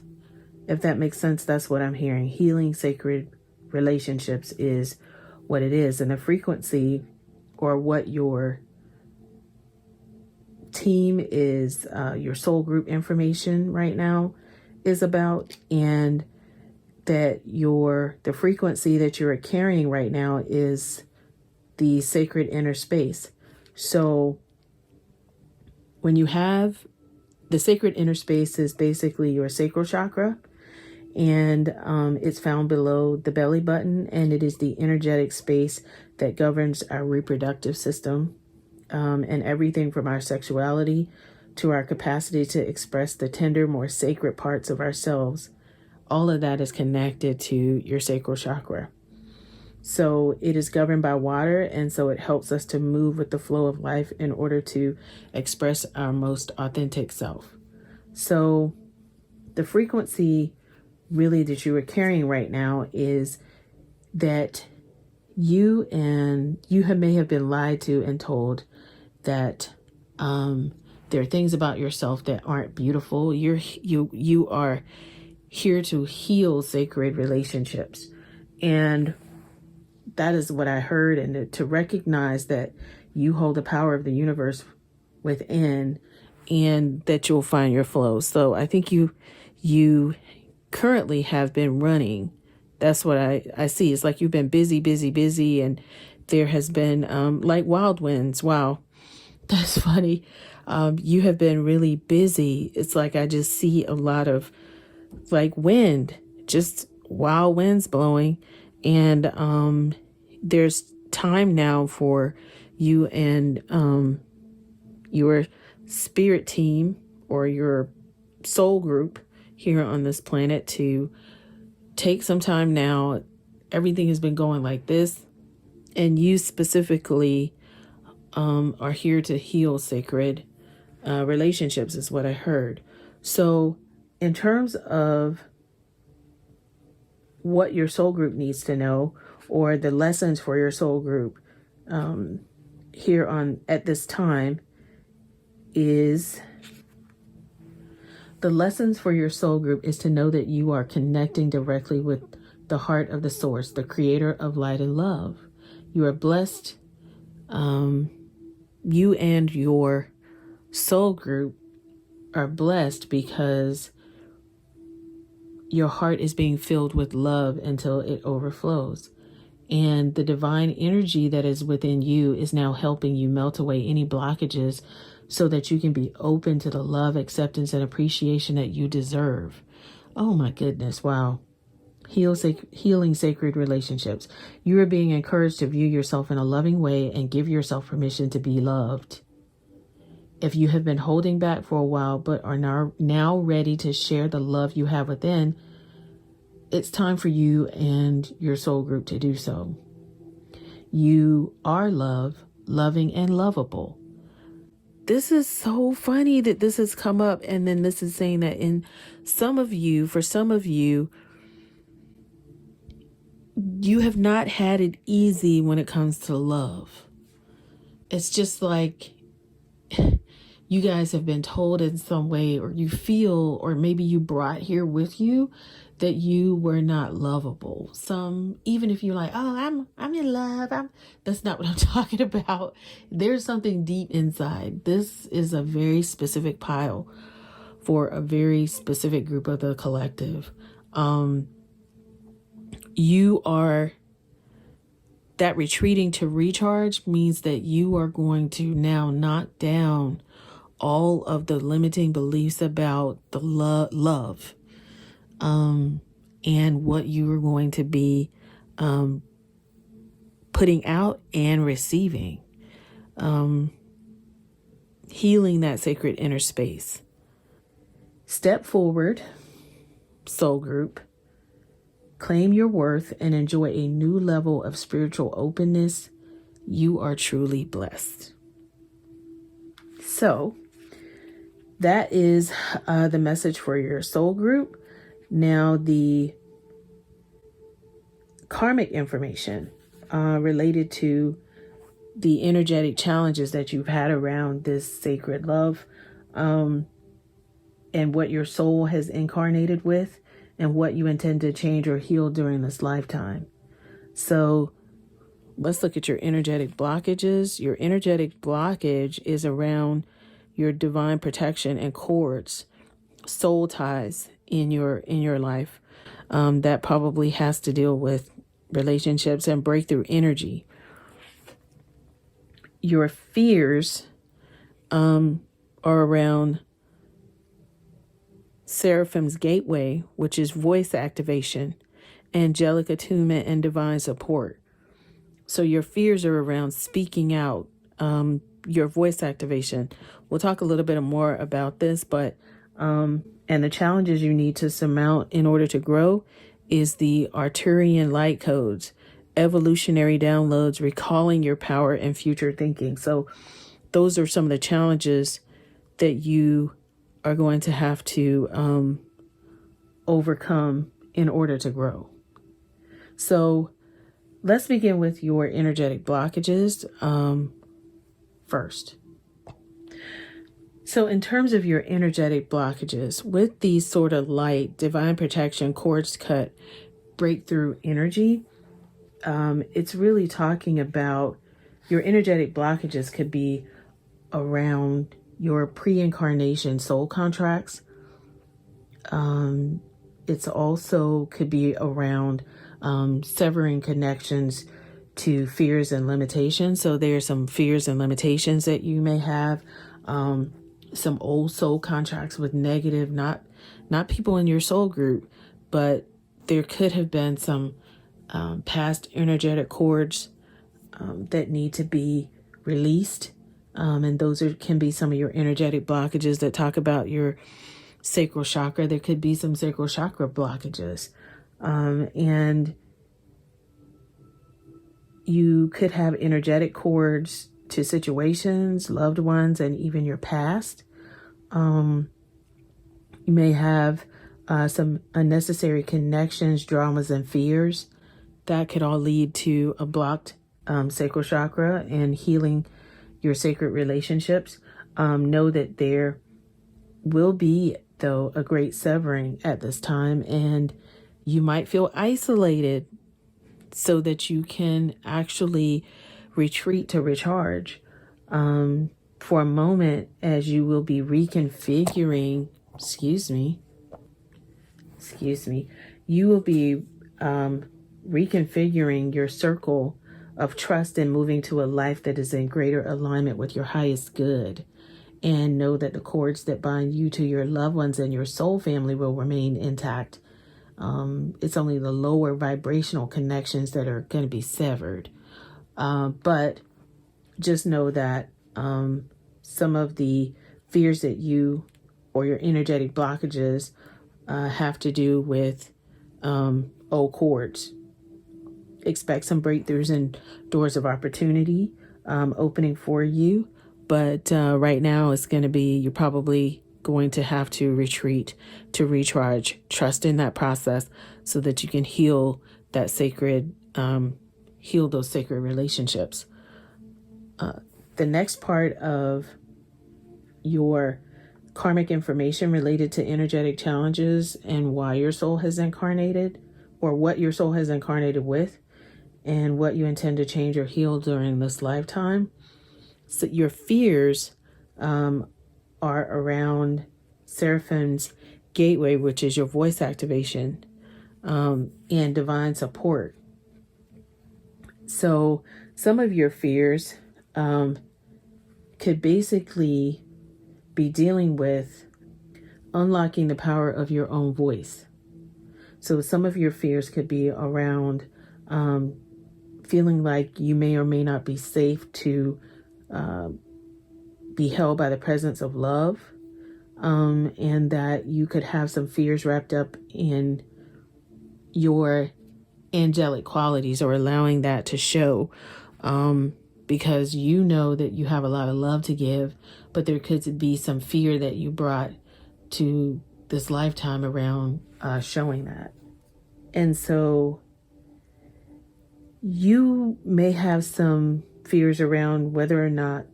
If that makes sense, that's what I'm hearing. Healing sacred relationships is what it is. And the frequency, or what your team is, your soul group information right now is about, and that the frequency that you're carrying right now is the sacred inner space. So when you have the sacred inner space, is basically your sacral chakra, and it's found below the belly button, and it is the energetic space that governs our reproductive system, and everything from our sexuality to our capacity to express the tender, more sacred parts of ourselves. All of that is connected to your sacral chakra. So it is governed by water, and so it helps us to move with the flow of life in order to express our most authentic self. So the frequency really that you are carrying right now is that you may have been lied to and told that there are things about yourself that aren't beautiful. You are here to heal sacred relationships, and that is what I heard. And to recognize that you hold the power of the universe within, and that you'll find your flow. So I think you currently have been running. That's what I see. It's like you've been busy, and there has been like wild winds. Wow, that's funny. You have been really busy. It's like I just see a lot of like wind just wild winds blowing. And there's time now for you and your spirit team or your soul group here on this planet to take some time now. Everything has been going like this, and you specifically are here to heal sacred relationships, is what I heard. So in terms of what your soul group needs to know, or the lessons for your soul group here on at this time, is the lessons for your soul group is to know that you are connecting directly with the heart of the source, the creator of light and love. You are blessed. You and your soul group are blessed because your heart is being filled with love until it overflows. And the divine energy that is within you is now helping you melt away any blockages so that you can be open to the love, acceptance, and appreciation that you deserve. Oh my goodness. Wow. Healing sacred relationships. You are being encouraged to view yourself in a loving way and give yourself permission to be loved. If you have been holding back for a while but are now ready to share the love you have within, it's time for you and your soul group to do so. You are loving, and lovable. This is so funny that this has come up, and then this is saying that for some of you, you have not had it easy when it comes to love. It's just like you guys have been told in some way, or you feel, or maybe you brought here with you, that you were not lovable. Even if you're like, oh, I'm in love. That's not what I'm talking about. There's something deep inside. This is a very specific pile for a very specific group of the collective. That retreating to recharge means that you are going to now knock down all of the limiting beliefs about the love, and what you are going to be putting out and receiving, healing that sacred inner space. Step forward, soul group. Claim your worth and enjoy a new level of spiritual openness. You are truly blessed. So that is the message for your soul group. Now, the karmic information related to the energetic challenges that you've had around this sacred love, and what your soul has incarnated with, and what you intend to change or heal during this lifetime. So let's look at your energetic blockages. Your energetic blockage is around your divine protection and cords, soul ties in your life. That probably has to deal with relationships and breakthrough energy. Your fears are around Seraphim's gateway, which is voice activation, angelic attunement, and divine support. So your fears are around speaking out, your voice activation. We'll talk a little bit more about this, but and the challenges you need to surmount in order to grow is the Arturian light codes, evolutionary downloads, recalling your power, and future thinking. So those are some of the challenges that you are going to have to overcome in order to grow. So let's begin with your energetic blockages first. So in terms of your energetic blockages, with these sort of light, divine protection, cords cut, breakthrough energy, it's really talking about your energetic blockages could be around your pre-incarnation soul contracts. It's also could be around severing connections to fears and limitations. So there are some fears and limitations that you may have. Some old soul contracts with negative, not people in your soul group, but there could have been some past energetic cords that need to be released. And those can be some of your energetic blockages that talk about your sacral chakra. There could be some sacral chakra blockages. And you could have energetic cords to situations, loved ones, and even your past. You may have some unnecessary connections, dramas, and fears that could all lead to a blocked sacral chakra and healing your sacred relationships. Know that there will be, though, a great severing at this time, and you might feel isolated so that you can actually retreat to recharge for a moment, as you will be reconfiguring, you will be reconfiguring your circle of trust and moving to a life that is in greater alignment with your highest good. And know that the cords that bind you to your loved ones and your soul family will remain intact. It's only the lower vibrational connections that are going to be severed. But just know that some of the fears that you or your energetic blockages have to do with old cords. Expect some breakthroughs and doors of opportunity opening for you. But right now it's going to be, you're probably going to have to retreat to recharge. Trust in that process so that you can heal that sacred, heal those sacred relationships. The next part of your karmic information related to energetic challenges and why your soul has incarnated, or what your soul has incarnated with, and what you intend to change or heal during this lifetime. So your fears are around Seraphim's gateway, which is your voice activation, and divine support. So some of your fears could basically be dealing with unlocking the power of your own voice. So some of your fears could be around feeling like you may or may not be safe to be held by the presence of love, and that you could have some fears wrapped up in your angelic qualities, or allowing that to show, because you know that you have a lot of love to give, but there could be some fear that you brought to this lifetime around showing that. And so you may have some fears around whether or not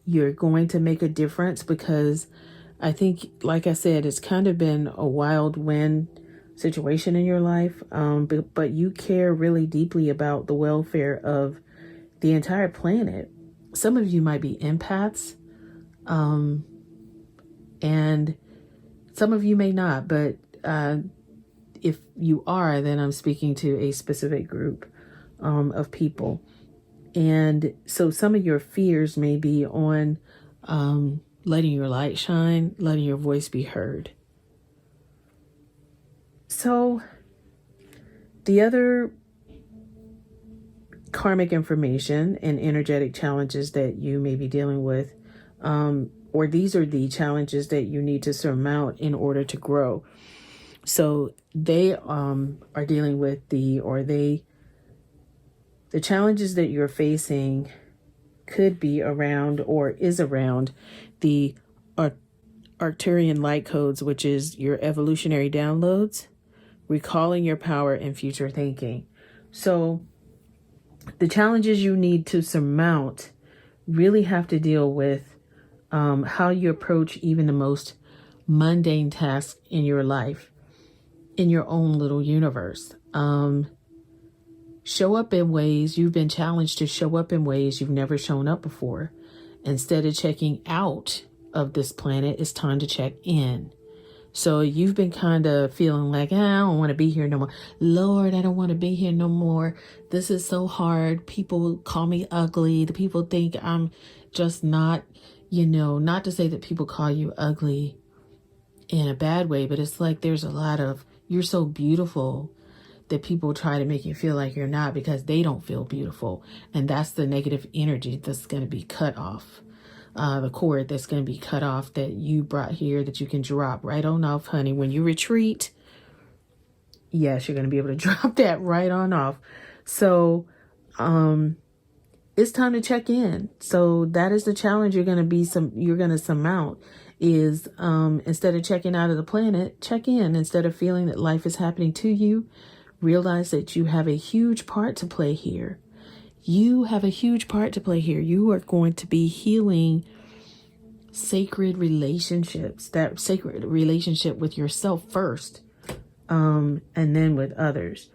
you're going to make a difference, because I think, like I said, it's kind of been a wild wind situation in your life, but you care really deeply about the welfare of the entire planet. Some of you might be empaths, and some of you may not, but if you are, then I'm speaking to a specific group of people. And so some of your fears may be on letting your light shine, letting your voice be heard. So the other karmic information and energetic challenges that you may be dealing with, or these are the challenges that you need to surmount in order to grow. So they are dealing with the challenges that you're facing could be around, or is around, the Arcturian light codes, which is your evolutionary downloads, recalling your power, and future thinking. So the challenges you need to surmount really have to deal with how you approach even the most mundane tasks in your life, in your own little universe. Show up in ways, you've been challenged to show up in ways you've never shown up before. Instead of checking out of this planet, it's time to check in. So you've been kind of feeling like, I don't want to be here no more. Lord, I don't want to be here no more. This is so hard. People call me ugly. The people think I'm just not, not to say that people call you ugly in a bad way, but it's like there's a lot of You're so beautiful that people try to make you feel like you're not because they don't feel beautiful. And that's the negative energy that's going to be cut off. The cord that's going to be cut off that you brought here that you can drop right on off, honey. When you retreat, yes, you're going to be able to drop that right on off. So it's time to check in. So that is the challenge you're going to surmount is instead of checking out of the planet, check in. Instead of feeling that life is happening to you, realize that you have a huge part to play here. You have a huge part to play here. You are going to be healing sacred relationships, that sacred relationship with yourself first, and then with others.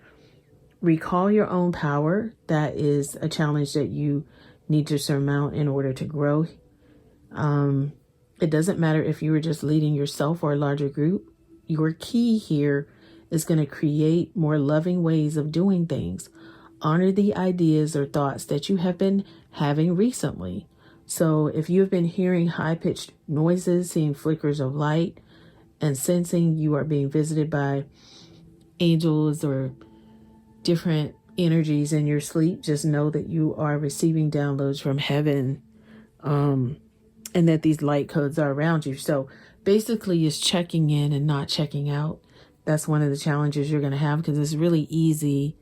Recall your own power. That is a challenge that you need to surmount in order to grow. It doesn't matter if you were just leading yourself or a larger group. Your key here is going to create more loving ways of doing things. Honor the ideas or thoughts that you have been having recently. So if you've been hearing high-pitched noises, seeing flickers of light, and sensing you are being visited by angels or different energies in your sleep, just know that you are receiving downloads from heaven, and that these light codes are around you. So basically it's checking in and not checking out. That's one of the challenges you're going to have, because it's really easy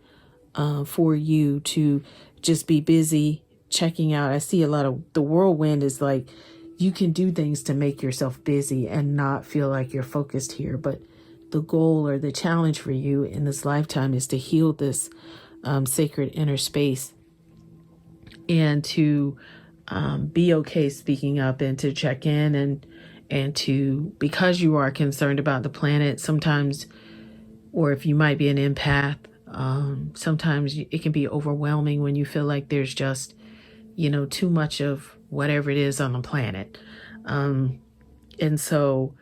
for you to just be busy checking out. I see a lot of the whirlwind is like you can do things to make yourself busy and not feel like you're focused here. But the goal or the challenge for you in this lifetime is to heal this sacred inner space and to be okay speaking up and to check in and to, because you are concerned about the planet sometimes, or if you might be an empath, sometimes it can be overwhelming when you feel like there's just, too much of whatever it is on the planet. And so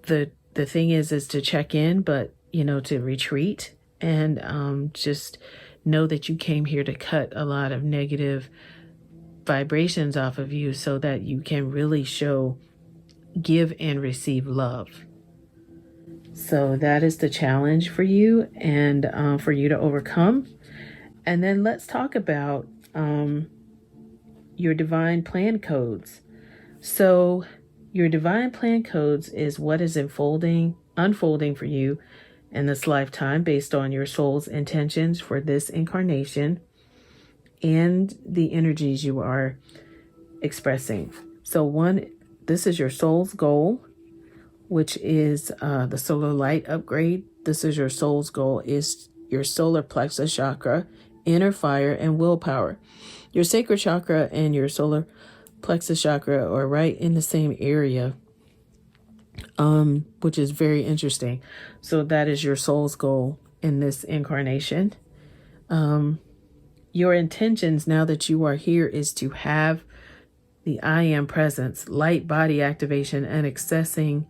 the thing is to check in, but, to retreat and just know that you came here to cut a lot of negative vibrations off of you so that you can really give and receive love. So that is the challenge for you and for you to overcome. And then let's talk about your divine plan codes. So your divine plan codes is what is unfolding for you in this lifetime based on your soul's intentions for this incarnation and the energies you are expressing. So this is your soul's goal, which is the solar light upgrade. This is your soul's goal, is your solar plexus chakra, inner fire, and willpower. Your sacral chakra and your solar plexus chakra are right in the same area, which is very interesting. So that is your soul's goal in this incarnation. Your intentions now that you are here is to have the I am presence, light body activation, and accessing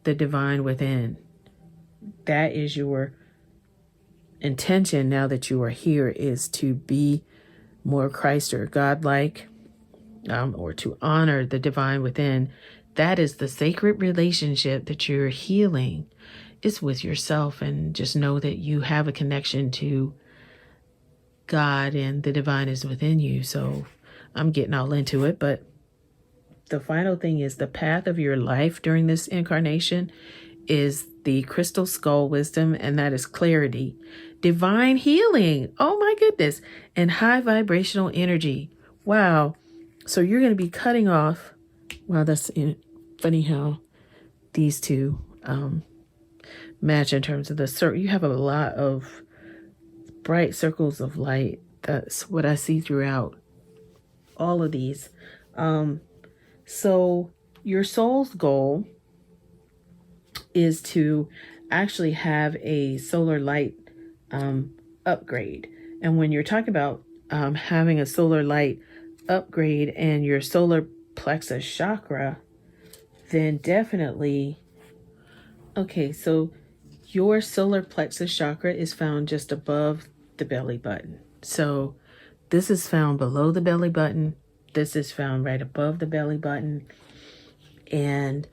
the divine within. That is your intention now that you are here, is to be more Christ or God-like, or to honor the divine within. That is the sacred relationship that you're healing. It's with yourself, and just know that you have a connection to God and the divine is within you. So I'm getting all into it, but the final thing is the path of your life during this incarnation is the crystal skull wisdom, and that is clarity, divine healing, oh my goodness, and high vibrational energy. Wow. So you're going to be cutting off. Wow, that's funny how these two match in terms of the circle. You have a lot of bright circles of light. That's what I see throughout all of these. So your soul's goal is to actually have a solar light upgrade. And when you're talking about having a solar light upgrade and your solar plexus chakra, then definitely, okay, so your solar plexus chakra is found just above the belly button. So this is found below the belly button. This is found right above the belly button. And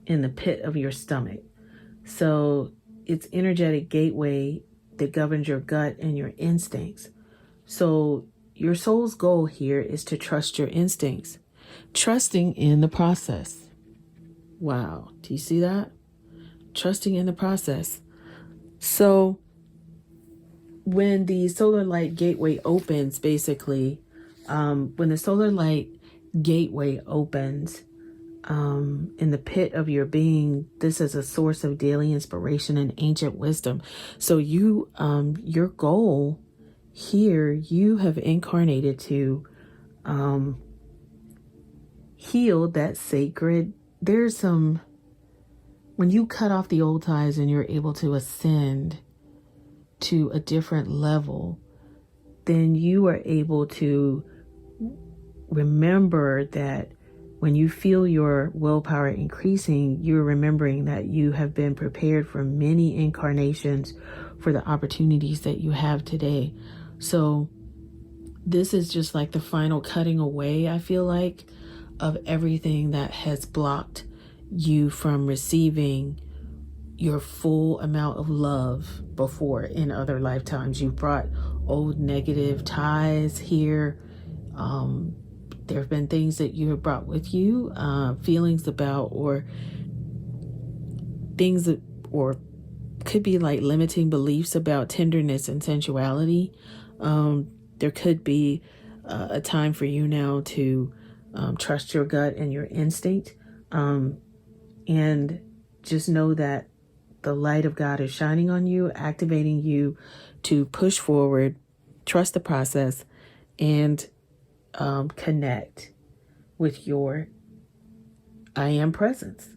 in the pit of your stomach. So it's energetic gateway that governs your gut and your instincts. So your soul's goal here is to trust your instincts, trusting in the process. Wow. Do you see that? Trusting in the process. So when the solar light gateway opens, basically, when the solar light gateway opens in the pit of your being, this is a source of daily inspiration and ancient wisdom. So you, your goal here, you have incarnated to heal that sacred. There's some, when you cut off the old ties and you're able to ascend to a different level, then you are able to remember that when you feel your willpower increasing, you're remembering that you have been prepared for many incarnations for the opportunities that you have today. So this is just like the final cutting away, I feel like, of everything that has blocked you from receiving your full amount of love before in other lifetimes. You brought old negative ties here. There have been things that you have brought with you, feelings about, or things that, or could be like limiting beliefs about tenderness and sensuality. There could be a time for you now to trust your gut and your instinct, and just know that the light of God is shining on you, activating you to push forward, trust the process, and connect with your I am presence.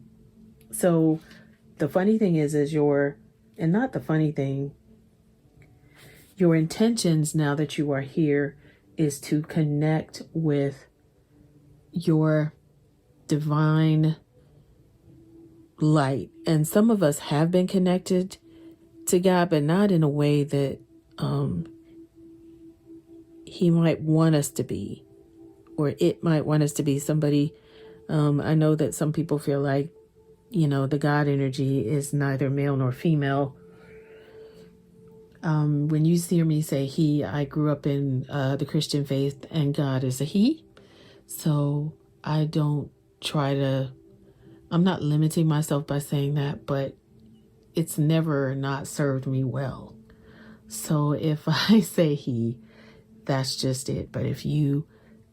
So the funny thing is your intentions now that you are here is to connect with your divine light. And some of us have been connected to God, but not in a way that he might want us to be, or it might want us to be. Somebody, I know that some people feel like, the God energy is neither male nor female. When you hear me say he, I grew up in the Christian faith, and God is a he. So I don't I'm not limiting myself by saying that, but it's never not served me well. So if I say he, that's just it. But if you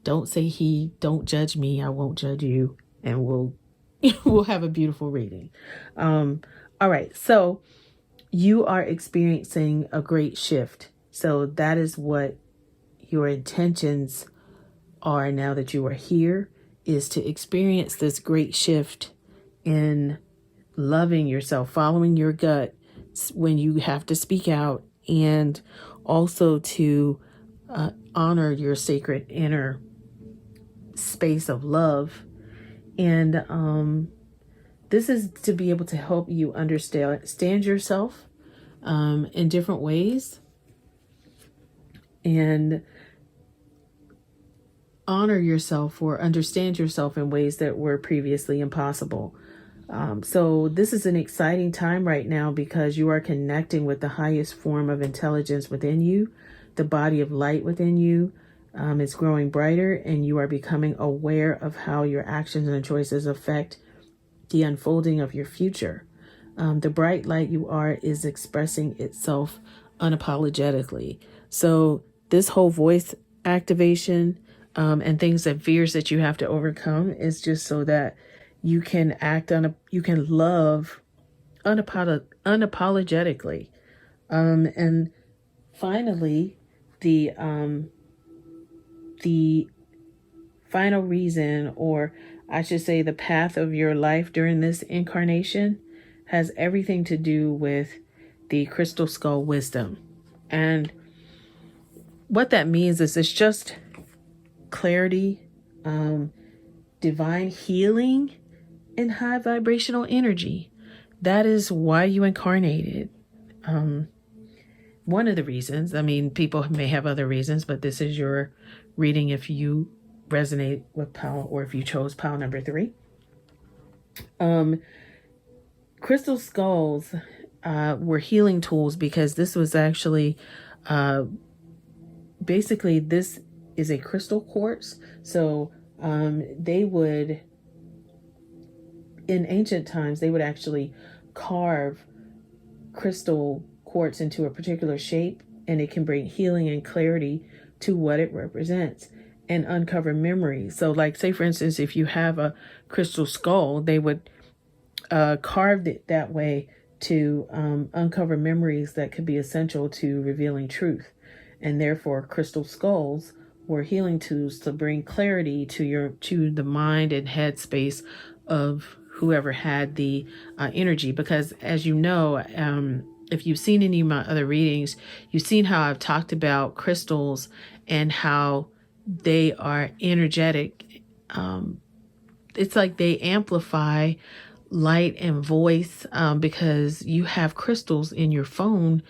don't say he, don't judge me, I won't judge you, and we'll have a beautiful reading. All right. So you are experiencing a great shift. So that is what your intentions are now that you are here, is to experience this great shift in loving yourself, following your gut when you have to speak out, and also to honor your sacred inner space of love. And this is to be able to help you understand yourself in different ways, and honor yourself or understand yourself in ways that were previously impossible. So this is an exciting time right now because you are connecting with the highest form of intelligence within you. The body of light within you is growing brighter, and you are becoming aware of how your actions and choices affect the unfolding of your future. The bright light you are is expressing itself unapologetically. So this whole voice activation and things and fears that you have to overcome is just so that you can you can love unapologetically. And finally, the final reason, or I should say the path of your life during this incarnation, has everything to do with the crystal skull wisdom. And what that means is it's just clarity, divine healing, and high vibrational energy. That is why you incarnated. One of the reasons. I mean, people may have other reasons, but this is your reading if you resonate with pile, or if you chose pile number 3. crystal skulls were healing tools, because this was actually basically, this is a crystal quartz. So they would, in ancient times, they would actually carve crystal quartz into a particular shape, and it can bring healing and clarity to what it represents and uncover memories. So like, say for instance, if you have a crystal skull, they would carve it that way to uncover memories that could be essential to revealing truth. And therefore crystal skulls were healing tools to bring clarity to the mind and head space of whoever had the energy. Because as you know, if you've seen any of my other readings, you've seen how I've talked about crystals and how they are energetic. It's like they amplify light and voice, because you have crystals in your phone,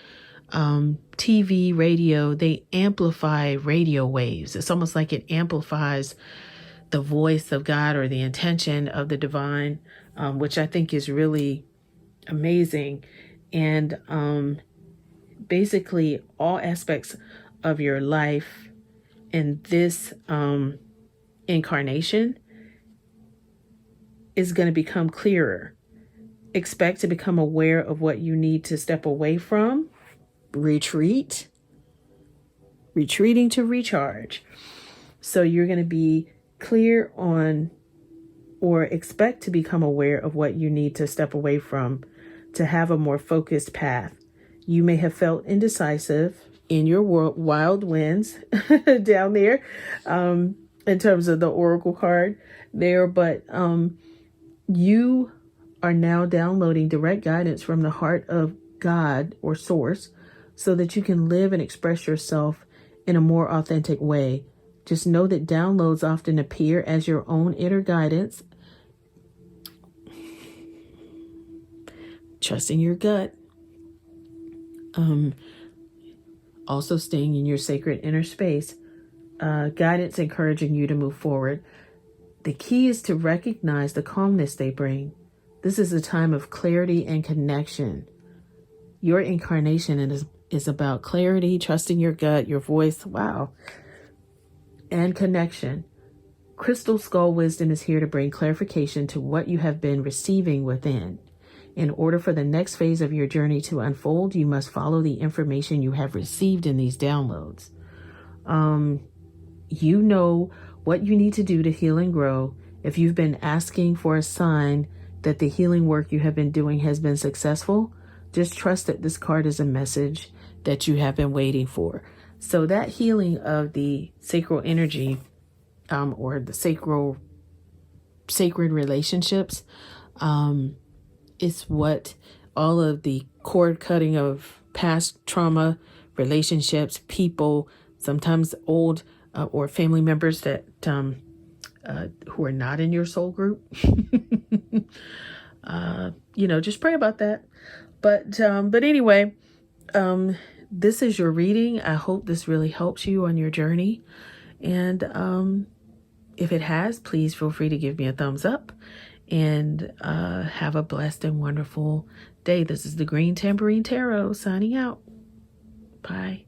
TV, radio. They amplify radio waves. It's almost like it amplifies the voice of God or the intention of the divine, which I think is really amazing. And basically all aspects of your life in this incarnation is going to become clearer. Expect to become aware of what you need to step away from, retreating to recharge. So you're going to be clear on, or expect to become aware of what you need to step away from to have a more focused path. You may have felt indecisive in your wild winds down there, in terms of the oracle card there, but you are now downloading direct guidance from the heart of God or source, so that you can live and express yourself in a more authentic way. Just know that downloads often appear as your own inner guidance. Trusting your gut. Also staying in your sacred inner space. Guidance encouraging you to move forward. The key is to recognize the calmness they bring. This is a time of clarity and connection. Your incarnation is about clarity, trusting your gut, your voice, wow, and connection. Crystal Skull Wisdom is here to bring clarification to what you have been receiving within. In order for the next phase of your journey to unfold, you must follow the information you have received in these downloads. You know what you need to do to heal and grow. If you've been asking for a sign that the healing work you have been doing has been successful, just trust that this card is a message that you have been waiting for. So that healing of the sacral energy, or the sacred relationships, is what all of the cord cutting of past trauma, relationships, people, sometimes old or family members that who are not in your soul group. Just pray about that. But anyway, this is your reading. I hope this really helps you on your journey. And if it has, please feel free to give me a thumbs up, and have a blessed and wonderful day. This is the Green Tambourine Tarot signing out. Bye.